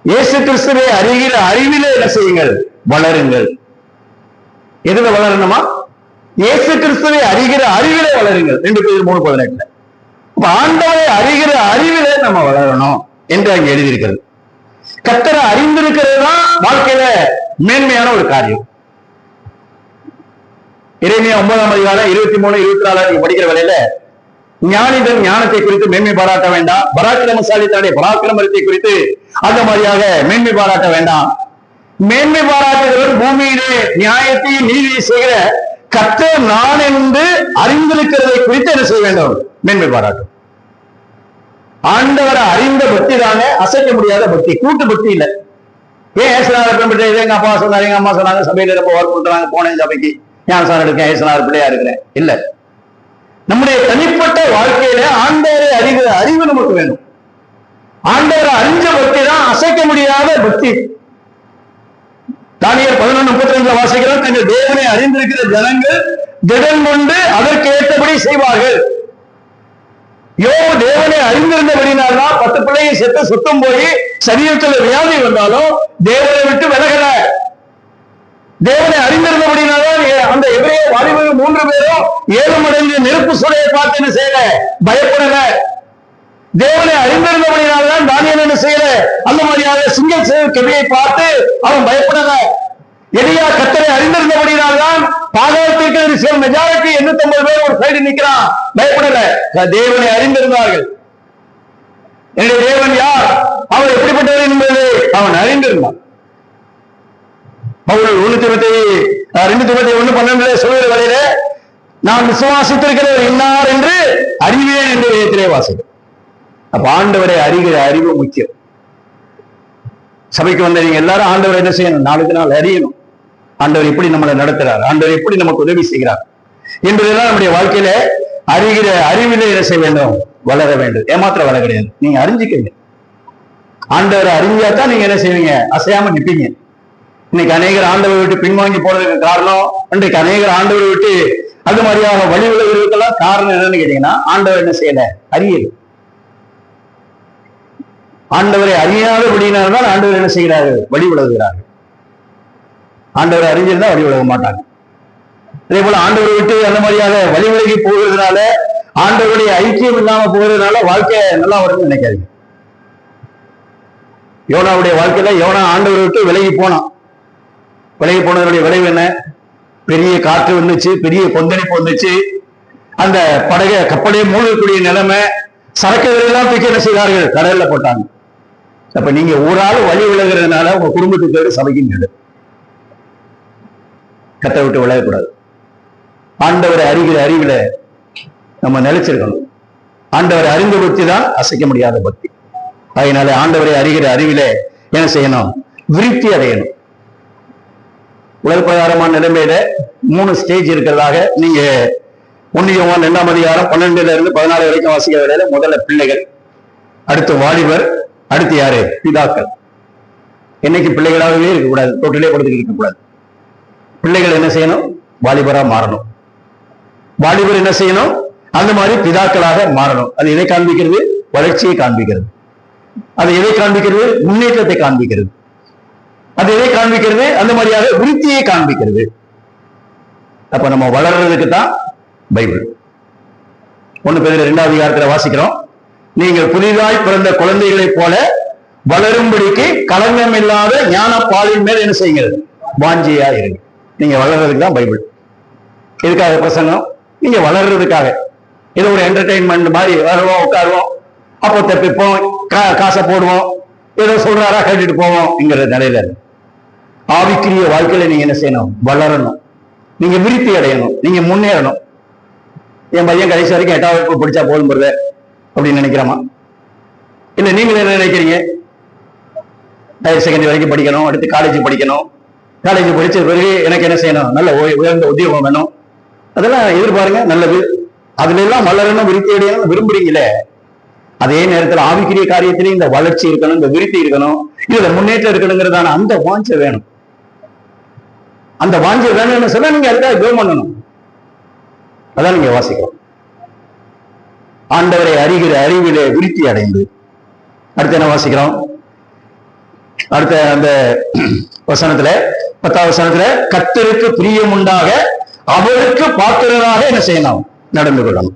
இயேசு கிறிஸ்துவை அறிகிற அறிவிலே என்ன செய்யுங்கள்? வளருங்கள். எதுல வளரணுமா? இயேசு கிறிஸ்துவை அறிகிற அறிவிலே வளருங்கள். 2 பேதுரு 3:18. அப்ப ஆண்டவரை அறிகிற அறிவிலே நம்ம வளரணும் என்று அங்க எழுதியிருக்கிறது. கர்த்தரை அறிந்திருக்கிறது தான் வாழ்க்கையில மேன்மையான ஒரு காரியம். எரேமியா 9ஆம் அதிகாரம் 23, 24 நீங்க படிக்கிற வேளையில, ஞானிதன் ஞானத்தை குறித்து மேன்மை பாராட்ட வேண்டாம், பராக்கிரமசாலி தன்னுடைய பராக்கிரமத்தை குறித்து அந்த மாதிரியாக மேன்மை பாராட்ட வேண்டாம். மேன்மை பாராட்டுகிறவர் பூமியிலே நியாயத்தையும் நீதியை செய்கிற கர்த்தர் நான் என்று அறிந்திருக்கிறதை குறித்து என்ன செய்ய வேண்டும்? மேன்மை பாராட்டும். ஆண்டவரை அறிந்த பக்தி தானே அசைக்க முடியாத பக்தி, கூட்டு பக்தி இல்லை. ஏன் ஏசுநாதர் எங்க அப்பா சொன்னாரு, எங்க அம்மா சொன்னாங்க, சபையில ரொம்ப ஒர்க் பண்றாங்க, போனேன் சபைக்கு, ஞானசாரம் எடுக்கேன், ஏசுநாதர் பிள்ளையா இருக்கிறேன், இல்ல. நம்முடைய தனிப்பட்ட வாழ்க்கையில ஆண்டவரை அறிகிற அறிவு நமக்கு வேணும். ஆண்டவரை அறிஞ்ச பக்தி தான் அசைக்க முடியாத பக்தி. தானியேல் 11:32 வாசிக்கிறோம், தங்கள் தேவனை அறிந்திருக்கிற ஜனங்கள் திடன் கொண்டு அதற்கு ஏற்றபடி செய்வார்கள். யோபு தேவனை அறிந்திருந்தபடினால்தான் 10 பிள்ளையை செத்து சுத்தம் போய் சரீரத்தில் வியாதி வந்தாலும் தேவனை விட்டு விலகல. தேவனை அறிந்திருந்தபடினால்தான் அந்த எபிரேய வாலிபர்கள் 3 பேரும் 7 மடங்கு நெருப்பு சூளையை பார்த்து என்ன செய்யல? பயப்படல. தேவனை அறிந்திருந்தபடினால்தான் தானியேல் என்ன செய்யல? அந்த மாதிரியாக சிங்க கெபியை பார்த்து அவன் பயப்படல. எலியா கர்த்தரை அறிந்திருந்தபடினால்தான் பாதாளத்திற்கு மெஜாரிட்டி 850 பேர் ஒரு சைடு நிக்கிறான், பயப்படல. தேவனை அறிந்திருந்தார்கள். என்னுடைய தேவன் யார், அவர் எப்படிப்பட்டவர் என்பது அவன் அறிந்திருந்தான். பவுல் 2 தீமோத்தேயு 1:12 சொல்கிற வரையில, நான் விசுவாசித்திருக்கிறவர் இன்னார் என்று அறிவேன் என்று வேதத்திலே வாசிக்கிறேன். அப்ப ஆண்டவரை அறிகிற அறிவு முக்கியம். சபைக்கு வந்த நீங்க எல்லாரும் ஆண்டவர் என்ன செய்யணும்? நாளுக்கு நாள் அறியணும். ஆண்டவர் எப்படி நம்மளை நடத்துறார், ஆண்டவர் எப்படி நமக்கு உதவி செய்கிறார் என்பதெல்லாம் நம்முடைய வாழ்க்கையில அறிகிற அறிவிலே என்ன செய்ய வேண்டும்? வளர வேண்டும். ஏமாத்திர வளர கிடையாது, நீங்க அறிஞ்சிக்கங்க. ஆண்டவரை அறிஞ்சாதான் நீங்க என்ன செய்வீங்க? அசையாம நிப்பீங்க. இன்னைக்கு அநேகர் ஆண்டவரை விட்டு பின்வாங்கி போறதுக்கு காரணம், இன்றைக்கு அநேகர் ஆண்டவரை விட்டு அது மாதிரியாக வழி விலகுவதற்கெல்லாம் காரணம் என்னன்னு கேட்டீங்கன்னா, ஆண்டவர் என்ன செய்யல? அறியல. ஆண்டவரை அறியாதபடியினால்தான் ஆண்டவர் என்ன செய்கிறார்கள்? வழி விலகுகிறார்கள். ஆண்டவரை அறிஞ்சிருந்தா வழி விலக மாட்டாங்க. அதே போல ஆண்டவரை விட்டு அந்த மாதிரியாக வழி விலகி போகிறதுனால, ஆண்டவருடைய ஐக்கியம் இல்லாம போகிறதுனால வாழ்க்கை நல்லா வரும்னு நினைக்காதீங்க. யோனாவுடைய வாழ்க்கையில யோனா ஆண்டவரை விட்டு விலகி போனான். விலகி போனதனுடைய விளைவு என்ன? பெரிய காற்று வந்துச்சு, பெரிய கொந்தளிப்பு வந்துச்சு, அந்த கப்பலே மூழ்கக்கூடிய நிலைமை, சரக்குகள் எல்லாம் தூக்கி என்ன செய்தார்கள்? கடல்ல போட்டாங்க. அப்ப நீங்க ஊரால் வழி விலகிறதுனால உங்க குடும்பத்துக்கு சபைக்கும் கேடு. கத்தை விட்டு விலகக்கூடாது. ஆண்டவரை அறிகிற அறிவில நம்ம நிலைச்சிருக்கணும். ஆண்டவரை அறிந்த பக்தி தான் அசைக்க முடியாத பக்தி. அதனால ஆண்டவரை அறிகிற அறிவில என்ன செய்யணும்? விருத்தி அடையணும். உலக பிரகாரமான நிலைமையில 3 ஸ்டேஜ் இருக்கிறதாக நீங்க 1 யோவான் 2ஆம் அதிகாரம் 12 - 14 வரைக்கும் வாசிக்கிற வேளையில, முதல்ல பிள்ளைகள், அடுத்து வாலிபர், அடுத்து யாரு? பிதாக்கள். என்னைக்கு பிள்ளைகளாகவே இருக்கக்கூடாது, தொட்டிலே படுத்துக்கிட்டு இருக்கக்கூடாது. பிள்ளைகள் என்ன செய்யணும்? வாலிபரா மாறணும். வாலிபர் என்ன செய்யணும்? அந்த மாதிரி பிதாக்களாக மாறணும். அது எதை காண்பிக்கிறது? வளர்ச்சியை காண்பிக்கிறது. அது எதை காண்பிக்கிறது? முன்னேற்றத்தை காண்பிக்கிறது. அது எதை காண்பிக்கிறது? அந்த மாதிரியாக விருத்தியை காண்பிக்கிறது. அப்ப நம்ம வளர்றதுக்கு தான் பைபிள். 1 பேதுரு 2ஆம் அதிகாரத்துல வாசிக்கிறோம், நீங்கள் புதிதாய் பிறந்த குழந்தைகளைப் போல வளரும்படிக்கு களங்கம் இல்லாத ஞான பாலின் மேல் என்ன செய்கிறது? வாஞ்சியா இருங்க. நீங்க வளர்றதுக்கு தான் பைபிள். எதுக்காக பிரசங்கம்? நீங்க வளர்றதுக்காக. ஏதோ ஒரு என்டர்டைன்மெண்ட் மாதிரி வருவோம், உட்காருவோம், அப்போ தப்பிப்போம், காசை போடுவோம், ஏதோ சொல்றாரா கேட்டுட்டு போவோம்ங்கிற நிலையில ஆவிக்குரிய வாழ்க்கையில நீங்க என்ன செய்யணும்? வளரணும். நீங்க விருத்தி அடையணும், நீங்க முன்னேறணும். என் பையன் கடைசி வரைக்கும் 8ஆம் வகுப்பு படிச்சா போதும் போடுற அப்படின்னு நினைக்கிறோமா? இல்ல நீங்க என்ன நினைக்கிறீங்க? ஹையர் செகண்டரி வரைக்கும் படிக்கணும், அடுத்து காலேஜ் படிக்கணும், காலேஜ் படிச்ச பிறகு எனக்கு என்ன செய்யணும்? நல்ல உயர்ந்த உத்தியோகம் வேணும், அதெல்லாம் எதிர்பாருங்க, நல்லது. அதுல எல்லாம் வளரணும், விருத்தி அடையணும் விரும்புறீங்களே, அதே நேரத்தில் ஆவிக்குரிய காரியத்திலேயும் இந்த வளர்ச்சி இருக்கணும், இந்த விருத்தி இருக்கணும், இதுல முன்னேற்றம் இருக்கணுங்கிறதான அந்த வாஞ்சை வேணும். அந்த வாஞ்சை வேணும்னு சொன்னா நீங்க அதுக்காக ஜெபம் பண்ணணும். அதான் நீங்க வாசிக்கிறோம். ஆண்டவரை அறிகிற அறிவிலே விருத்தி அடைந்து. அடுத்து என்ன வாசிக்கிறோம்? அடுத்த அந்த வசனத்துல 10ஆம் வசனத்துல கர்த்தருக்கு பிரியம் உண்டாக அவருக்கு பாத்திரராக என்ன செய்யணும்? நடந்து கொள்ளணும்.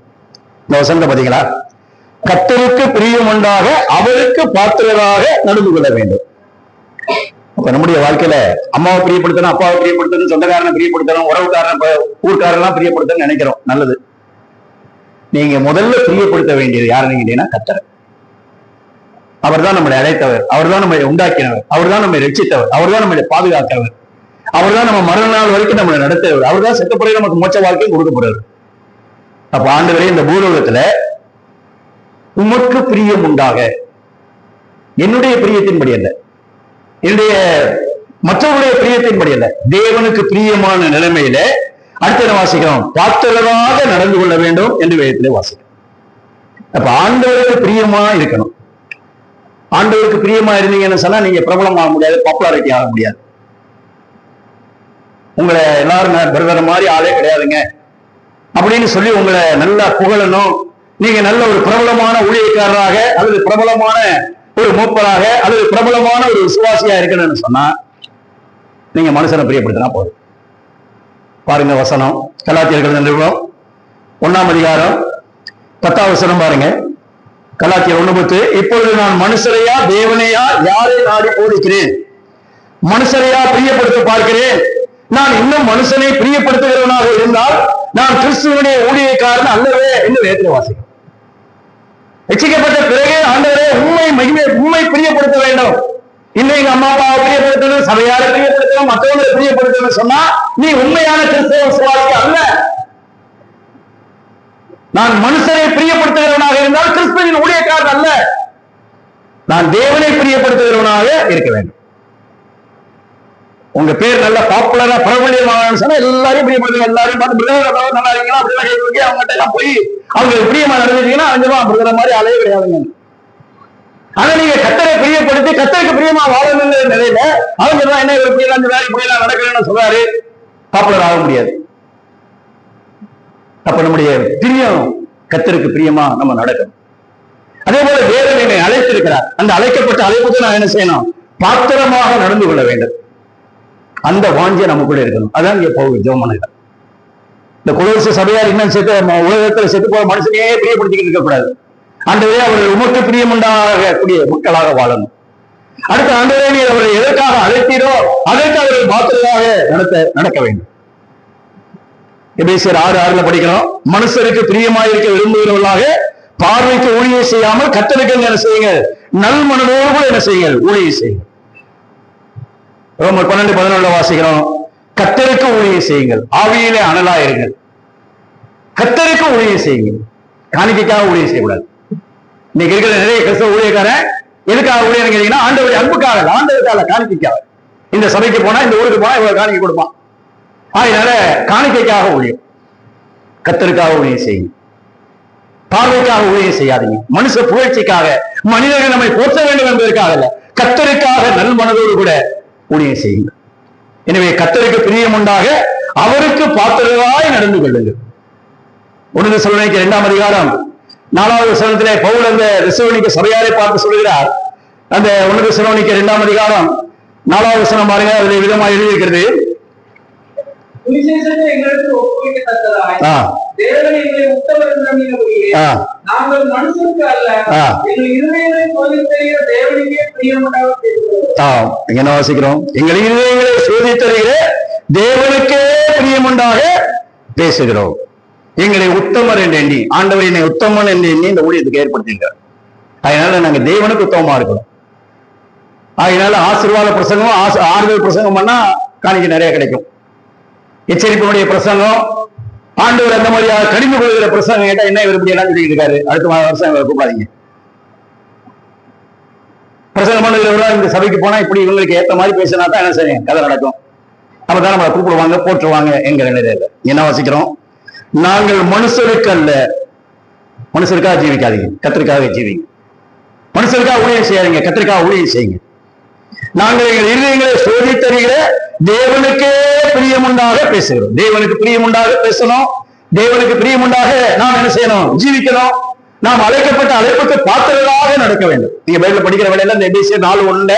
இந்த வசனத்தை பாத்தீங்களா? கர்த்தருக்கு பிரியம் உண்டாக அவருக்கு பாத்திரராக நடந்து கொள்ள வேண்டும். அப்ப நம்முடைய வாழ்க்கையில அம்மாவை பிரியப்படுத்தணும், அப்பாவை பிரியப்படுத்தணும், சொந்தக்காரனை பிரியப்படுத்தணும், உறவுக்காரனை ஊர்க்காரெல்லாம் பிரியப்படுத்தணும்னு நினைக்கிறோம், நல்லது. நீங்க முதல்ல பிரியப்படுத்த வேண்டியது யாருன்னு கேட்டீங்கன்னா கர்த்தரை. அவர் தான் நம்மளை அழைத்தவர், அவர் தான் நம்மளை உண்டாக்கினவர், அவர் தான் நம்மை ரட்சித்தவர், அவர் தான் நம்மளை பாதுகாக்கிறவர், அவர் தான் நம்ம மரண நாள் வரைக்கும் நம்மளை நடத்துறவர், அவர் தான் செத்த பிறகு நமக்கு மோட்ச வாழ்க்கையும் கொடுக்க போறாரு. அப்ப ஆண்டவரே இந்த பூலோகத்துல உமக்கு பிரியம் உண்டாக, என்னுடைய பிரியத்தின்படி அல்ல, என்னுடைய மற்றவருடைய பிரியத்தின்படி அல்ல, தேவனுக்கு பிரியமான நிலைமையில அடுத்த வாசிக்கிறோம், பாத்திரராக நடந்து கொள்ள வேண்டும் என்று வேதத்திலே வாசிக்கிறோம். அப்ப ஆண்டவருக்கு பிரியமா இருக்கணும். ஆண்டவருக்கு பிரியமா இருந்தீங்கன்னு சொன்னா நீங்க பிரபலம் ஆக முடியாது, பாப்புலாரிட்டி ஆக முடியாது. உங்களை எல்லாரும் பிரதர் மாதிரி ஆளே கிடையாதுங்க அப்படின்னு சொல்லி உங்களை நல்லா புகழணும், நீங்க நல்ல ஒரு பிரபலமான ஊழியக்காரராக அல்லது பிரபலமான ஒரு மூப்பராக அல்லது பிரபலமான ஒரு விசுவாசியா இருக்கணும்னு சொன்னா நீங்க மனுஷனை பிரியப்படுத்தினா போதும். பாருங்க வசனம், கலாத்தியர்கள் நிறுவனம் 1ஆம் அதிகாரம் 10ஆம் வசனம் பாருங்க. கலாத்தியர் 1:10, இப்பொழுது நான் மனுஷரையா தேவனையா யாரை நாடி போதிக்கிறேன்? மனுஷரையா பிரியப்படுத்த பார்க்கிறேன்? நான் இன்னும் மனுஷனை பிரியப்படுத்துகிறவனாக இருந்தால் நான் கிறிஸ்துவனுடைய ஊழியக்காரன் அல்லவே என்று வேதத்தில் வாசிக்கிறேன். ரட்சிக்கப்பட்ட பிறகு ஆண்டவரே உண்மை பிரியப்படுத்த வேண்டும். இன்னும் எங்க அம்மா அப்பாவை பிரியப்படுத்தணும், சபையாரை பிரியப்படுத்தணும், மற்றவங்களை பிரியப்படுத்தணும் சொன்னா நீ உண்மையான கிறிஸ்தவ விசுவாசி அல்ல. நான் மனுஷனை பிரியப்படுத்துகிறவனாக இருந்தால் கிறிஸ்துவின் ஊழியக்காரன் அல்ல, நான் தேவனை பிரியப்படுத்துகிறவனாக இருக்க வேண்டும். உங்க பேர் நல்ல பாப்புலரா பிரபலியமான சொன்னா எல்லாரையும் பிரியப்படுத்துங்க, எல்லாரையும் பார்த்து நல்லா இருக்கீங்களா அப்படிலாம் கேட்க அவங்ககிட்ட எல்லாம் போய் அவங்க பிரியமா நடந்துட்டீங்கன்னா அஞ்சமா அப்படிங்கிற மாதிரி அலைய கிடையாதுங்க. ஆனா நீங்க கர்த்தரை பிரியப்படுத்தி கர்த்தருக்கு பிரியமா வாழணுங்கிற நிலையில அவங்க என்ன ஒரு பிரியலாம் இந்த வேலை இப்படியெல்லாம் நடக்கிறேன்னு சொல்றாரு, பாப்புலர் ஆக முடியாது. அப்ப நம்முடைய பிரியம் கர்த்தருக்கு பிரியமா நம்ம நடக்கணும். அதே போல தேவன் என்னை அழைத்திருக்கிறார், அந்த அழைக்கப்பட்ட அழைப்புக்கு நான் என்ன செய்யணும்? பாத்திரமாக நடந்து கொள்ள வேண்டும். அந்த வாஞ்சை நமக்குள்ள இருக்கணும். அதான் இங்க போகுது ஜெபம். இந்த கொலோசை சபையார் இன்னும் உலகத்துல செத்து போற மனுஷனையே பிரியப்படுத்திக்கிட்டு இருக்கக்கூடாது. ஆண்டவரே அவர்கள் உமக்கு பிரியமுண்டாகக்கூடிய மக்களாக வாழணும். அடுத்த ஆண்டவரே நீ அவரை எதற்காக அழைத்தீரோ அதற்கு அவர்கள் பாத்திரமாக நடக்க வேண்டும். எபேசியர் 6:6 படிக்கணும், மனுஷருக்கு பிரியமாயிருக்க விரும்புகிறவர்களாக பார்வைக்கு ஊழியை செய்யாமல் கர்த்தருக்கு என்ன செய்யுங்கள்? நல் மனதோடு கூட என்ன செய்யுங்கள்? ஊழியை செய்யுங்கள். ரோமர் 12:11 வாசிக்கிறோம், கர்த்தருக்கு ஊழியை செய்யுங்கள், ஆவியிலே அனலாயிருங்கள். கர்த்தருக்கு ஊழியை செய்யுங்கள், காணிக்கைக்காக ஊழியை செய்யக்கூடாது. இன்னைக்கு இருக்கிற நிறைய கிறிஸ்தவ ஊழியக்காரன் எதுக்காக ஊழியம் கேட்டீங்கன்னா ஆண்டவருடைய அன்புக்காக, ஆண்டவருக்காக, காணிக்கைக்காக. இந்த சபைக்கு போனா இந்த ஊருக்கு போனா இவ்வளவு காணிக்கை கொடுப்பான், அதனால காணிக்கைக்காக ஊழியம். கர்த்தருக்காக ஊழியம் செய்யுங்க, பார்வைக்காக ஊழியம் செய்யாதீங்க. மனுஷ புகழ்ச்சிக்காக, மனிதர்கள் நம்மை போற்ற வேண்டும் என்பதற்காக இல்ல, கர்த்தருக்காக நல் மனதோடு கூட ஊழியம் செய்யுங்க. எனவே கர்த்தருக்கு பிரியம் உண்டாக அவருக்கு பாத்திரராய் நடந்து கொள்ளுங்கள். 1 தெசலோனிக்கர் 2ஆம் அதிகாரம் 4வது வசனத்திலே பவுல் அந்த தெசலோனிக்க சபையாரை பார்த்து சொல்கிறார். அந்த 1 தெசலோனிக்கர் 2ஆம் அதிகாரம் 4வது வசனம் பாருங்க, அதில் விதமாக எழுதியிருக்கிறது, எங்களுக்கு ஒப்புவிக்கத்தக்கதாய் தேவன் எங்களை உத்தவர் என்று நம்பினபடியே நாங்கள் மனுஷனுக்கு அல்ல எங்கள் இருதயங்களை சோதித்தறிகிற தேவனுக்கே பிரியமுண்டாக பேசுகிறோம். என்ன வாசிக்கிறோம்? எங்கள் இருதயங்களை சோதித்தறிகிற தேவனுக்கே பிரியமுண்டாக பேசுகிறோம். எங்களை உத்தமர் என்று எண்ணி, ஆண்டவர் என்னை உத்தமன் என்று எண்ணி இந்த ஊழியத்துக்கு ஏற்படுத்தியிருக்கார். அதனால நாங்க தேவனுக்கு உத்தமமா இருக்கணும். அதனால ஆசீர்வாத பிரசங்கம், ஆறுதல் பிரசங்கம் பண்ணா காணிக்க நிறைய கிடைக்கும். எச்சரிப்பினுடைய பிரசங்கம், ஆண்டவர் அந்த மாதிரியாக கடிந்து கொள்கிற பிரசங்கம் கேட்டா என்ன இவர் இப்படி எல்லாம் சொல்லிட்டு இருக்காரு, அடுத்த வருஷம் கூப்பிடாதீங்க. பிரசங்கம் பண்ணுகிறவரா இந்த சபைக்கு போனா இப்படி இவங்களுக்கு ஏத்த மாதிரி பேசினா தான் என்ன செய்யும், கதை நடக்கும். அப்பதான் நம்மளை கூப்பிடுவாங்க, போட்டுருவாங்க என்கிற நிலையில. என்ன வாசிக்கிறோம்? நாங்கள் மனுஷருக்கு அல்ல. மனுஷருக்காக ஜீவிக்காதீங்க, கத்திற்காக ஜீவிங்க. மனுஷருக்காக ஊழியம் செய்யாதீங்க, கத்திற்காக ஊழியம் செய்யுங்க. நாங்கள் எங்கள் இருதயங்களை சோதித்தறிகிற தேவனுக்கே பிரியமுண்டாக பேசுகிறோம். தேவனுக்கு பிரியமுண்டாக பேசணும். தேவனுக்கு பிரியமுண்டாக நாம் என்ன செய்யணும்? ஜீவிக்கணும். நாம் அழைக்கப்பட்ட அழைப்புக்கு பாத்திரராக நடக்க வேண்டும். நீங்க பைபிள் படிக்கிற வேலையில இந்த எபேசியர் 4:1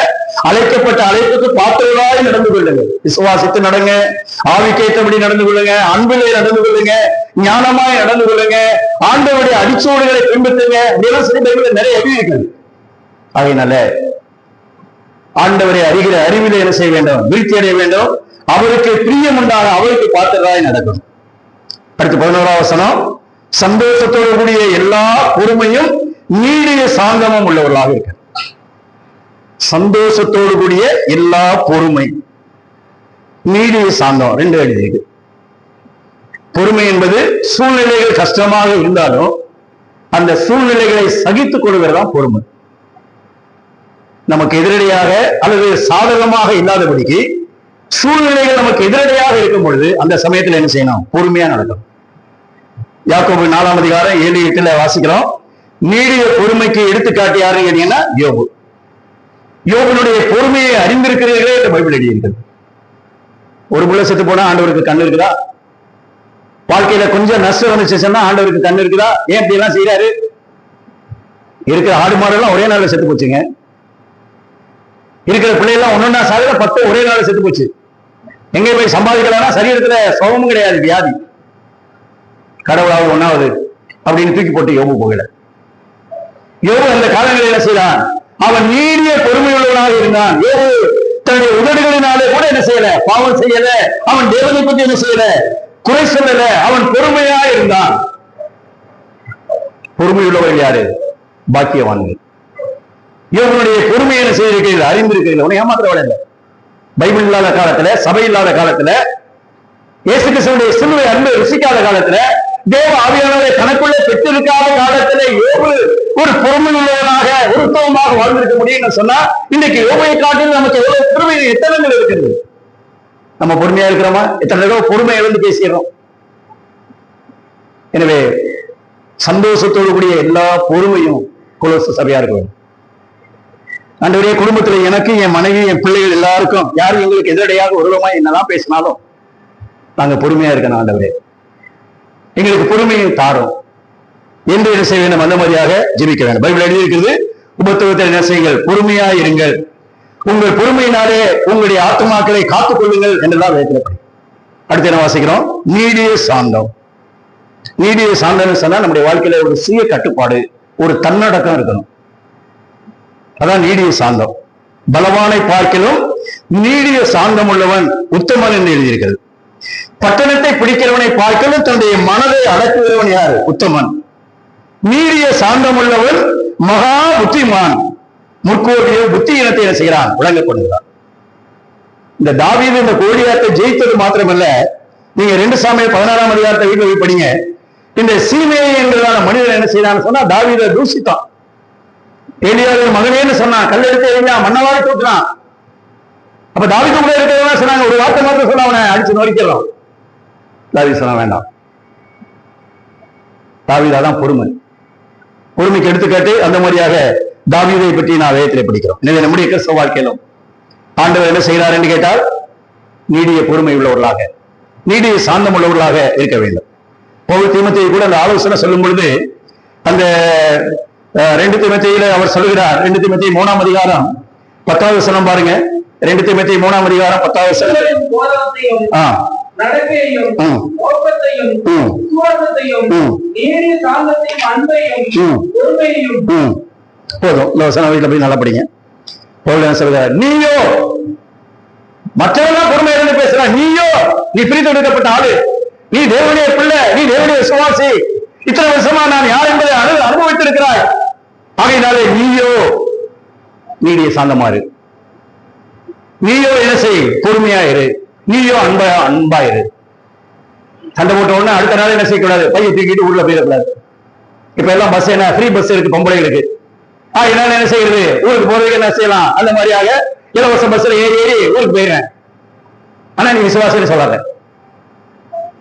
அழைக்கப்பட்ட அழைப்புக்கு பாத்திரராக நடந்து கொள்ளுங்க. விசுவாசித்து நடங்க, ஆவிக்கேற்றபடி நடந்து கொள்ளுங்க, அன்பிலே நடந்து கொள்ளுங்க, ஞானமாய் நடந்து கொள்ளுங்க, ஆண்டவருடைய அடிச்சோடுகளை பின்பற்றுங்க. இதெல்லாம் சரி பைபிள்ல நிறைய எழுதி இருக்குது. அதனால ஆண்டவரை அறிகிற அறிவிலே என்ன செய்ய வேண்டும்? வீழ்ச்சி அடைய வேண்டும். அவருக்கு பிரியமுண்டாக, அவருக்கு பாத்திரராய் நடக்கணும். அடுத்து 11ஆம் வசனம், சந்தோஷத்தோடு கூடிய எல்லா பொறுமையும் நீடிய சாந்தமும் உள்ளவர்களாக இருக்க. சந்தோஷத்தோடு கூடிய எல்லா பொறுமை, நீடிய சாந்தம், 2 எழுதியிருக்கு. பொறுமை என்பது சூழ்நிலைகள் கஷ்டமாக இருந்தாலும் அந்த சூழ்நிலைகளை சகித்துக் கொள்வதுதான் பொறுமை. நமக்கு எதிரடியாக அல்லது சாதகமாக இல்லாதபடிக்கு சூழ்நிலைகள் நமக்கு எதிரடியாக இருக்கும் பொழுது அந்த சமயத்தில் என்ன செய்யணும்? பொறுமையா நடக்கும். யாக்கோபு 4ஆம் அதிகாரம் 7-8 வாசிக்கிறோம். நீடிய பொறுமைக்கு எடுத்துக்காட்டு யாருன்னு கேட்டீங்கன்னா யோபு. யோபுனுடைய பொறுமையை அறிந்திருக்கிறீர்களே என்று பைபிள் எழுதியிருக்கிறது. ஒரு புள்ள செத்து போனா ஆண்டவருக்கு கண் இருக்குதா? வாழ்க்கையில கொஞ்சம் நஷ்டம் வந்துச்சுன்னா ஆண்டவருக்கு கண் இருக்குதா? ஏன் இப்படி எல்லாம் செய்யறாரு? இருக்கிற ஆடு மாடெல்லாம் ஒரே நாள்ல செத்து போச்சுங்க. இருக்கிற பிள்ளைகள்லாம் ஒன்னொன்னா சாகுற 10 ஒரே நாள் செத்து போச்சு. எங்க போய் சம்பாதிக்கலாம்னா சரீரத்துல சுகமும் கிடையாது, வியாதி. கடவுளாவது ஒன்னாவது அப்படின்னு தூக்கி போட்டு யோபு போகல. யோபு அந்த காலங்களில் என்ன செய்தான்? அவன் நீடிய பொறுமையுள்ளவனாக இருந்தான். யோபு தன்னுடைய உதடுகளினாலே கூட என்ன செய்யல? பாவம் செய்யல. அவன் தேவனை பற்றி என்ன செய்யல? குறை சொல்லல. அவன் பொறுமையா இருந்தான். பொறுமையுள்ளவர்கள் யாரு? பாக்கியவான்கள். யோபுனுடைய பொறுமையை என்ன செய்திருக்கிறீர்கள்? அறிந்திருக்கிறீர்கள். உன்னை ஏமாத்திரவள இல்லை. பைபிள் இல்லாத காலத்துல, சபை இல்லாத காலத்துல, இயேசு கிறிஸ்துவுடைய சிலுவை அன்பு ருசிக்காத காலத்துல, தேவ ஆவியானவரை தனக்குள்ளே பெற்றிருக்காத காலத்துல யோபு ஒரு பொறுமை உள்ளவனாக உருத்தவமாக வாழ்ந்திருக்க முடியும்னு சொன்னா, இன்னைக்கு யோபுவை காட்டில் நமக்கு எவ்வளவு பொறுமை, எத்தனங்கள் இருக்கிறது. நம்ம பொறுமையா இருக்கிறோமா? எத்தனை தடவை பொறுமை இழந்து பேசிடுறோம். எனவே சந்தோஷத்தோடு கூடிய எல்லா பொறுமையும் கொலோசு சபையா இருக்க வேண்டும். ஆண்டவரே, குடும்பத்துல எனக்கு, என் மனைவி, என் பிள்ளைகள் எல்லாருக்கும் யாரும் எங்களுக்கு எதிரடையாக ஒருவமா என்னதான் பேசினாலும் நாங்க பொறுமையா இருக்கணும். ஆண்டவரே, எங்களுக்கு பொறுமையை தாரும் என்று என்ன செய்ய வேண்டும்? அந்த மாதிரியாக ஜெபிக்க வேண்டும். பைபிள் எழுதியிருக்கிறது, உபத்திரவத்தில் என்ன செய்யுங்கள்? பொறுமையா இருங்கள், உங்கள் பொறுமையினாலே உங்களுடைய ஆத்துமாக்களை காத்துக் கொள்ளுங்கள் என்றுதான் வேதத்தில். அடுத்து என்ன வாசிக்கிறோம்? நீடிய சாந்தம். நீடிய சாந்தம் சொன்னா நம்முடைய வாழ்க்கையில ஒரு சுய கட்டுப்பாடு, ஒரு தன்னடக்கம் இருக்கணும். அதான் நீடிய சாந்தம். பலவானை பார்க்கிலும் நீடிய சாந்தம் உள்ளவன் உத்தமன் என்று எழுதியிருக்கிறது. பட்டணத்தை பிடிக்கிறவனை பார்க்கலும் தன்னுடைய மனதை அடக்குகிறவன் யார்? உத்தமன். நீடிய சாந்தம் உள்ளவன் மகா புத்திமான். முற்கோடிய புத்தி இனத்தை என்ன செய்கிறான்? விளங்கப்படுகிறான். இந்த தாவீது இந்த கோலியாத்தை ஜெயித்தது மாத்திரமல்ல, நீங்க 2 சாமுவேல் 16ஆம் அதிகாரத்தை வீட்டில் போய் படிங்க. இந்த சீமேயி என்கிறதான மனிதன் என்ன செய்யறான்னு சொன்னா, தாவீதை தூஷித்தான். ஏலியாவின் மகனேன்னு சொன்னான். கல்லெடுத்து எறிஞ்சான், மண்ணவாரி தூக்கினான். அப்ப தாவீது கூட இருக்கிறவங்க சொன்னாங்க, ஒரு வார்த்தை மாத்திரம் சொல்ல அவனை அடிச்சு நொறுக்கிறோம். தாவீது சொன்ன வேண்டாம். தாவீதாதான் பொறுமை. பொறுமைக்கு எடுத்துக்காட்டு அந்த மாதிரியாக தாவீதை பற்றி நான் வேதத்திலே படிக்கிறோம். எனவே நம்முடைய கிறிஸ்தவ வாழ்க்கையிலும் ஆண்டவர் என்ன செய்கிறார் என்று கேட்டால், நீடிய பொறுமை உள்ளவர்களாக, நீடிய சாந்தம் உள்ளவர்களாக இருக்க வேண்டும். பவுல் தீமோத்தேயுவை கூட அந்த ஆலோசனை சொல்லும் பொழுது, அந்த 2 தீமோத்தேயுவிலே அவர் சொல்லுகிறார். 2 தீமோத்தேயு 3ஆம் அதிகாரம் 10வது வசனம் பாருங்க. 2 தீமோத்தேயு 3ஆம் அதிகாரம் 10வது வசனம். நடக்கையையும் நோக்கத்தையும் சாந்தத்தையும் நீடிய சாந்தத்தையும் அன்பையும் பொறுமையையும். போதும், இந்த வசனம் வீட்டுல போய் நல்லா படிங்க. பவுல் என்ன சொல்றார்? நீயோ, மற்றவங்க பொறுமை இருந்து பேசுற, நீயோ நீ பிரித்து எடுக்கப்பட்ட ஆளு, நீ தேவனுடைய பிள்ளை, நீ தேவனுடைய விசுவாசி, இத்தனை வருஷமா நான் யார் என்பதை அனுபவித்திருக்கிறாய். ஆகையினாலே நீயோ நீடிய சாந்தமாறு, நீயோ என்ன செய், பொறுமையா இரு, நீயோ அன்பா இரு. சண்டை போட்ட உடனே அடுத்த நாள் என்ன செய்யக்கூடாது, பையை தூக்கிட்டு உள்ள போயிடக்கூடாது. இப்ப எல்லாம் பஸ் என்ன ஃப்ரீ பஸ் இருக்கு பொம்பளைகளுக்கு. என்னால என்ன செய்யறது, ஊருக்கு போறதுக்கு என்ன செய்யலாம், அந்த மாதிரியாக இலவச பஸ்ல ஏறி ஊருக்கு போயிடுறேன். ஆனா நீ விசுவாசின்னு சொல்லாத.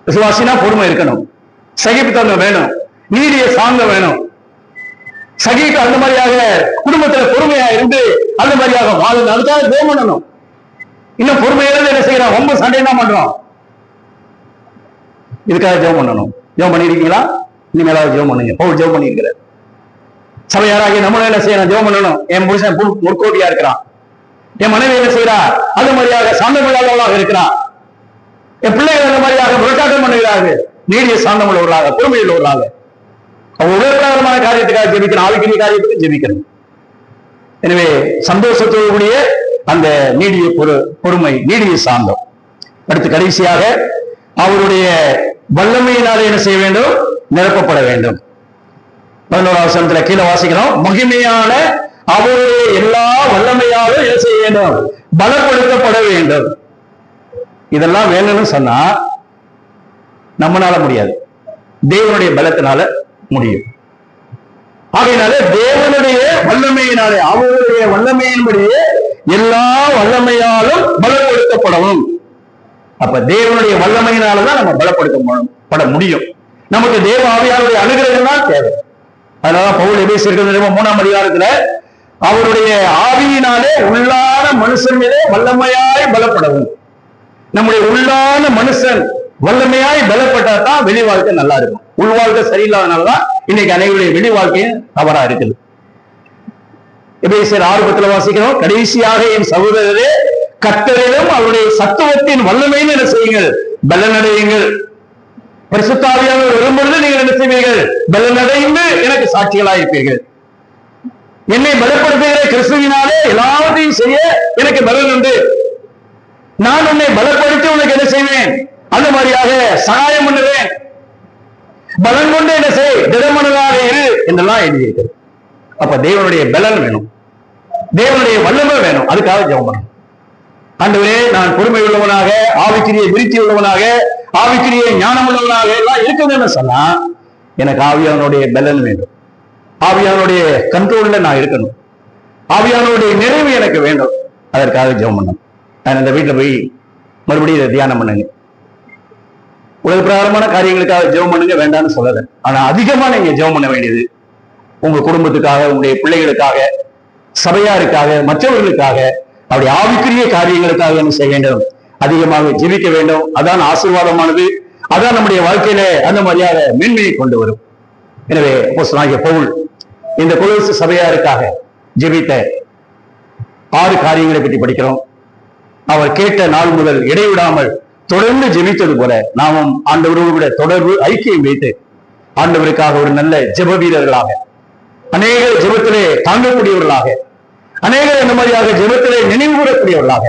விசுவாசினா பொறுமை இருக்கணும், சகிப்புத்தன்மை வேணும், நீடிய சாந்தம் வேணும். சகிப்பு அந்த மாதிரியாக குடும்பத்துல பொறுமையா இருந்து அந்த மாதிரியாக வாழ்ந்து அதுக்காக ஜெபம் பண்ணணும். இன்னும் பொறுமையிலிருந்து என்ன செய்யறோம், ரொம்ப சண்டை தான் பண்றோம். இதுக்காக ஜெபம் பண்ணணும். ஜெபம் பண்ணிருக்கீங்களா? இனிமேலாவது ஜெபம் பண்ணுங்க. பவுல் ஜெபம் பண்ணிருக்கிறார். சபையாராகி நம்மளும் என்ன செய்யணும், ஜெபம் பண்ணணும். என் புருஷன் முற்கோட்டியா இருக்கிறான், என் மனைவி என்ன செய்யறா அந்த மாதிரியாக சாந்தமில்லாதவர்களாக இருக்கிறான், என் பிள்ளைகள் அந்த மாதிரியாக முரட்டாட்டம் பண்ணுகிறார்கள். நீடிய சாந்தம் உள்ளவர்களாக, பொறுமை உள்ளவர்களாக, அவங்க உடற்பிரகாரமான காரியத்துக்காக ஜெபிக்கணும், ஆவிக்குரிய காரியத்துக்கு ஜெபிக்கணும். எனவே சந்தோஷத்தோடு கூடிய அந்த நீடிய பொறுமை, நீடிய சாந்தம். அடுத்து கடைசியாக அவருடைய வல்லமையினாலே என்ன செய்ய வேண்டும், நிரப்பப்பட வேண்டும். 11ஆம் வசனத்துல கீழே வாசிக்கிறோம், மகிமையான அவருடைய எல்லா வல்லமையாலும் என்ன செய்ய வேண்டும், பலப்படுத்தப்பட வேண்டும். இதெல்லாம் வேணும்னு சொன்னா நம்மளால முடியாது, தேவனுடைய பலத்தினால முடியும். ஆகையினால தேவனுடைய வல்லமையினாலே, அவருடைய வல்லமையின்படியே எல்லா வல்லமையாலும் பலப்படுத்தப்படவும். அப்ப தேவனுடைய வல்லமையினாலதான் நம்ம பலப்படுத்தப்பட முடியும். நமக்கு தேவ ஆவியாருடைய அனுகிரகம் தான் தேவை. அதனால பவுல் எபேசியர்கள் 3ஆம் அதிகாரத்துல அவருடைய ஆவியினாலே உள்ளான மனுஷன் மீதே வல்லமையாய் பலப்படவும். நம்முடைய உள்ளான மனுஷன் வல்லமையாய் பலப்பட்டா தான் வெளி வாழ்க்கை நல்லா இருக்கும். உள் வாழ்க்கை சரியில்லாதனாலதான் இன்னைக்கு அனைவருடைய வெளி வாழ்க்கையும் தவறா இருக்குது. எபேசியர் 6:10 வாசிக்கிறோம், கடைசியாக என் சகோதரரே கர்த்தரிலும் அவருடைய சத்துவத்தின் வல்லமைன்னு என்ன செய்யுங்கள், பலனடையுங்கள். பரிசுத்த ஆவியானவர் வரும்பொழுது நீங்கள் என்ன செய்வீர்கள், பலனடைந்து எனக்கு சாட்சிகளாயிருப்பீர்கள். என்னை பலப்படுத்துகிற கிறிஸ்துவினாலே எல்லாவற்றையும் செய்ய எனக்கு பலன் உண்டு. நான் உன்னை பலப்படுத்தி உனக்கு என்ன செய்வேன், அந்த மாதிரியாக சகாயம் பண்ணுவேன். பலன் கொண்டு என்ன செய், திடமனதாக இரு என்றெல்லாம் எழுதியிருக்கிறது. அப்ப தேவனுடைய பலன் வேணும், தேவனுடைய வல்லமை வேணும். அதுக்காக ஜெபம் பண்ணணும். ஆண்டவரே நான் பொறுமை உள்ளவனாக, ஆவிக்குரிய விருத்தி உள்ளவனாக, ஆவிக்குரிய ஞானம் உள்ளவனாக எல்லாம் இருக்குதுன்னு சொன்னா எனக்கு ஆவியானுடைய பலன் வேண்டும், ஆவியானுடைய கண்ட்ரோல்ல நான் இருக்கணும், ஆவியானுடைய நிறைவு எனக்கு வேண்டும். அதற்காக ஜெபம் பண்ணணும். நான் இந்த வீட்டுல போய் மறுபடியும் இதை தியானம் பண்ணுங்க. உலக பிரகாரமான காரியங்களுக்காக ஜெபம் பண்ணுங்க, வேண்டாம்னு சொல்லல. ஆனா அதிகமா நீங்க ஜெபம் பண்ண வேண்டியது உங்க குடும்பத்துக்காக, உங்களுடைய பிள்ளைகளுக்காக, சபையாருக்காக, மற்றவர்களுக்காக, அப்படி ஆவிக்குரிய காரியங்களுக்காக என்ன செய்ய வேண்டும், அதிகமாக ஜெபிக்க வேண்டும். அதான் ஆசீர்வாதமானது, அதான் நம்முடைய வாழ்க்கையில அந்த மாதிரியாக மேன்மையை கொண்டு வரும். எனவே அப்போஸ்தலனாகிய பவுல் இந்த கொலோசு சபையாருக்காக ஜெபித்த 6 காரியங்களை பற்றி படிக்கிறோம். அவர் கேட்ட நாள் முதல் இடைவிடாமல் தொடர்ந்து ஜெபித்தது போல நாமும் ஆண்டவரோடு கூட தொடர்பு ஐக்கியம் வைத்து ஆண்டவருக்காக ஒரு நல்ல ஜெப வீரர்களாக, அநேக ஜெபத்திலே தாங்கக்கூடியவர்களாக, அநேகர் இந்த மாதிரியாக ஜெபத்திலே நினைவு கூறக்கூடியவர்களாக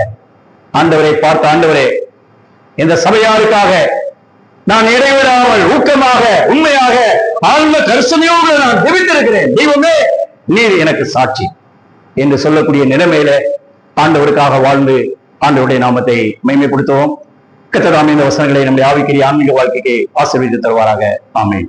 ஆண்டவரை பார்த்த, ஆண்டவரே இந்த சபையாருக்காக நான் இடைவிடாமல் ஊக்கமாக, உண்மையாக, ஆழ்ந்த கரிசனையோடு நான் ஜெபித்திருக்கிறேன், தெய்வமே நீர் எனக்கு சாட்சி என்று சொல்லக்கூடிய நிலைமையில ஆண்டவருக்காக வாழ்ந்து ஆண்டவருடைய நாமத்தை மகிமைப்படுத்துவோம். கர்த்தர் தாமே இந்த வசனங்களை நம்முடைய ஆவிக்குரிய ஆன்மீக வாழ்க்கைக்கு ஆசீர்வதித்து தருவாராக. ஆமென்.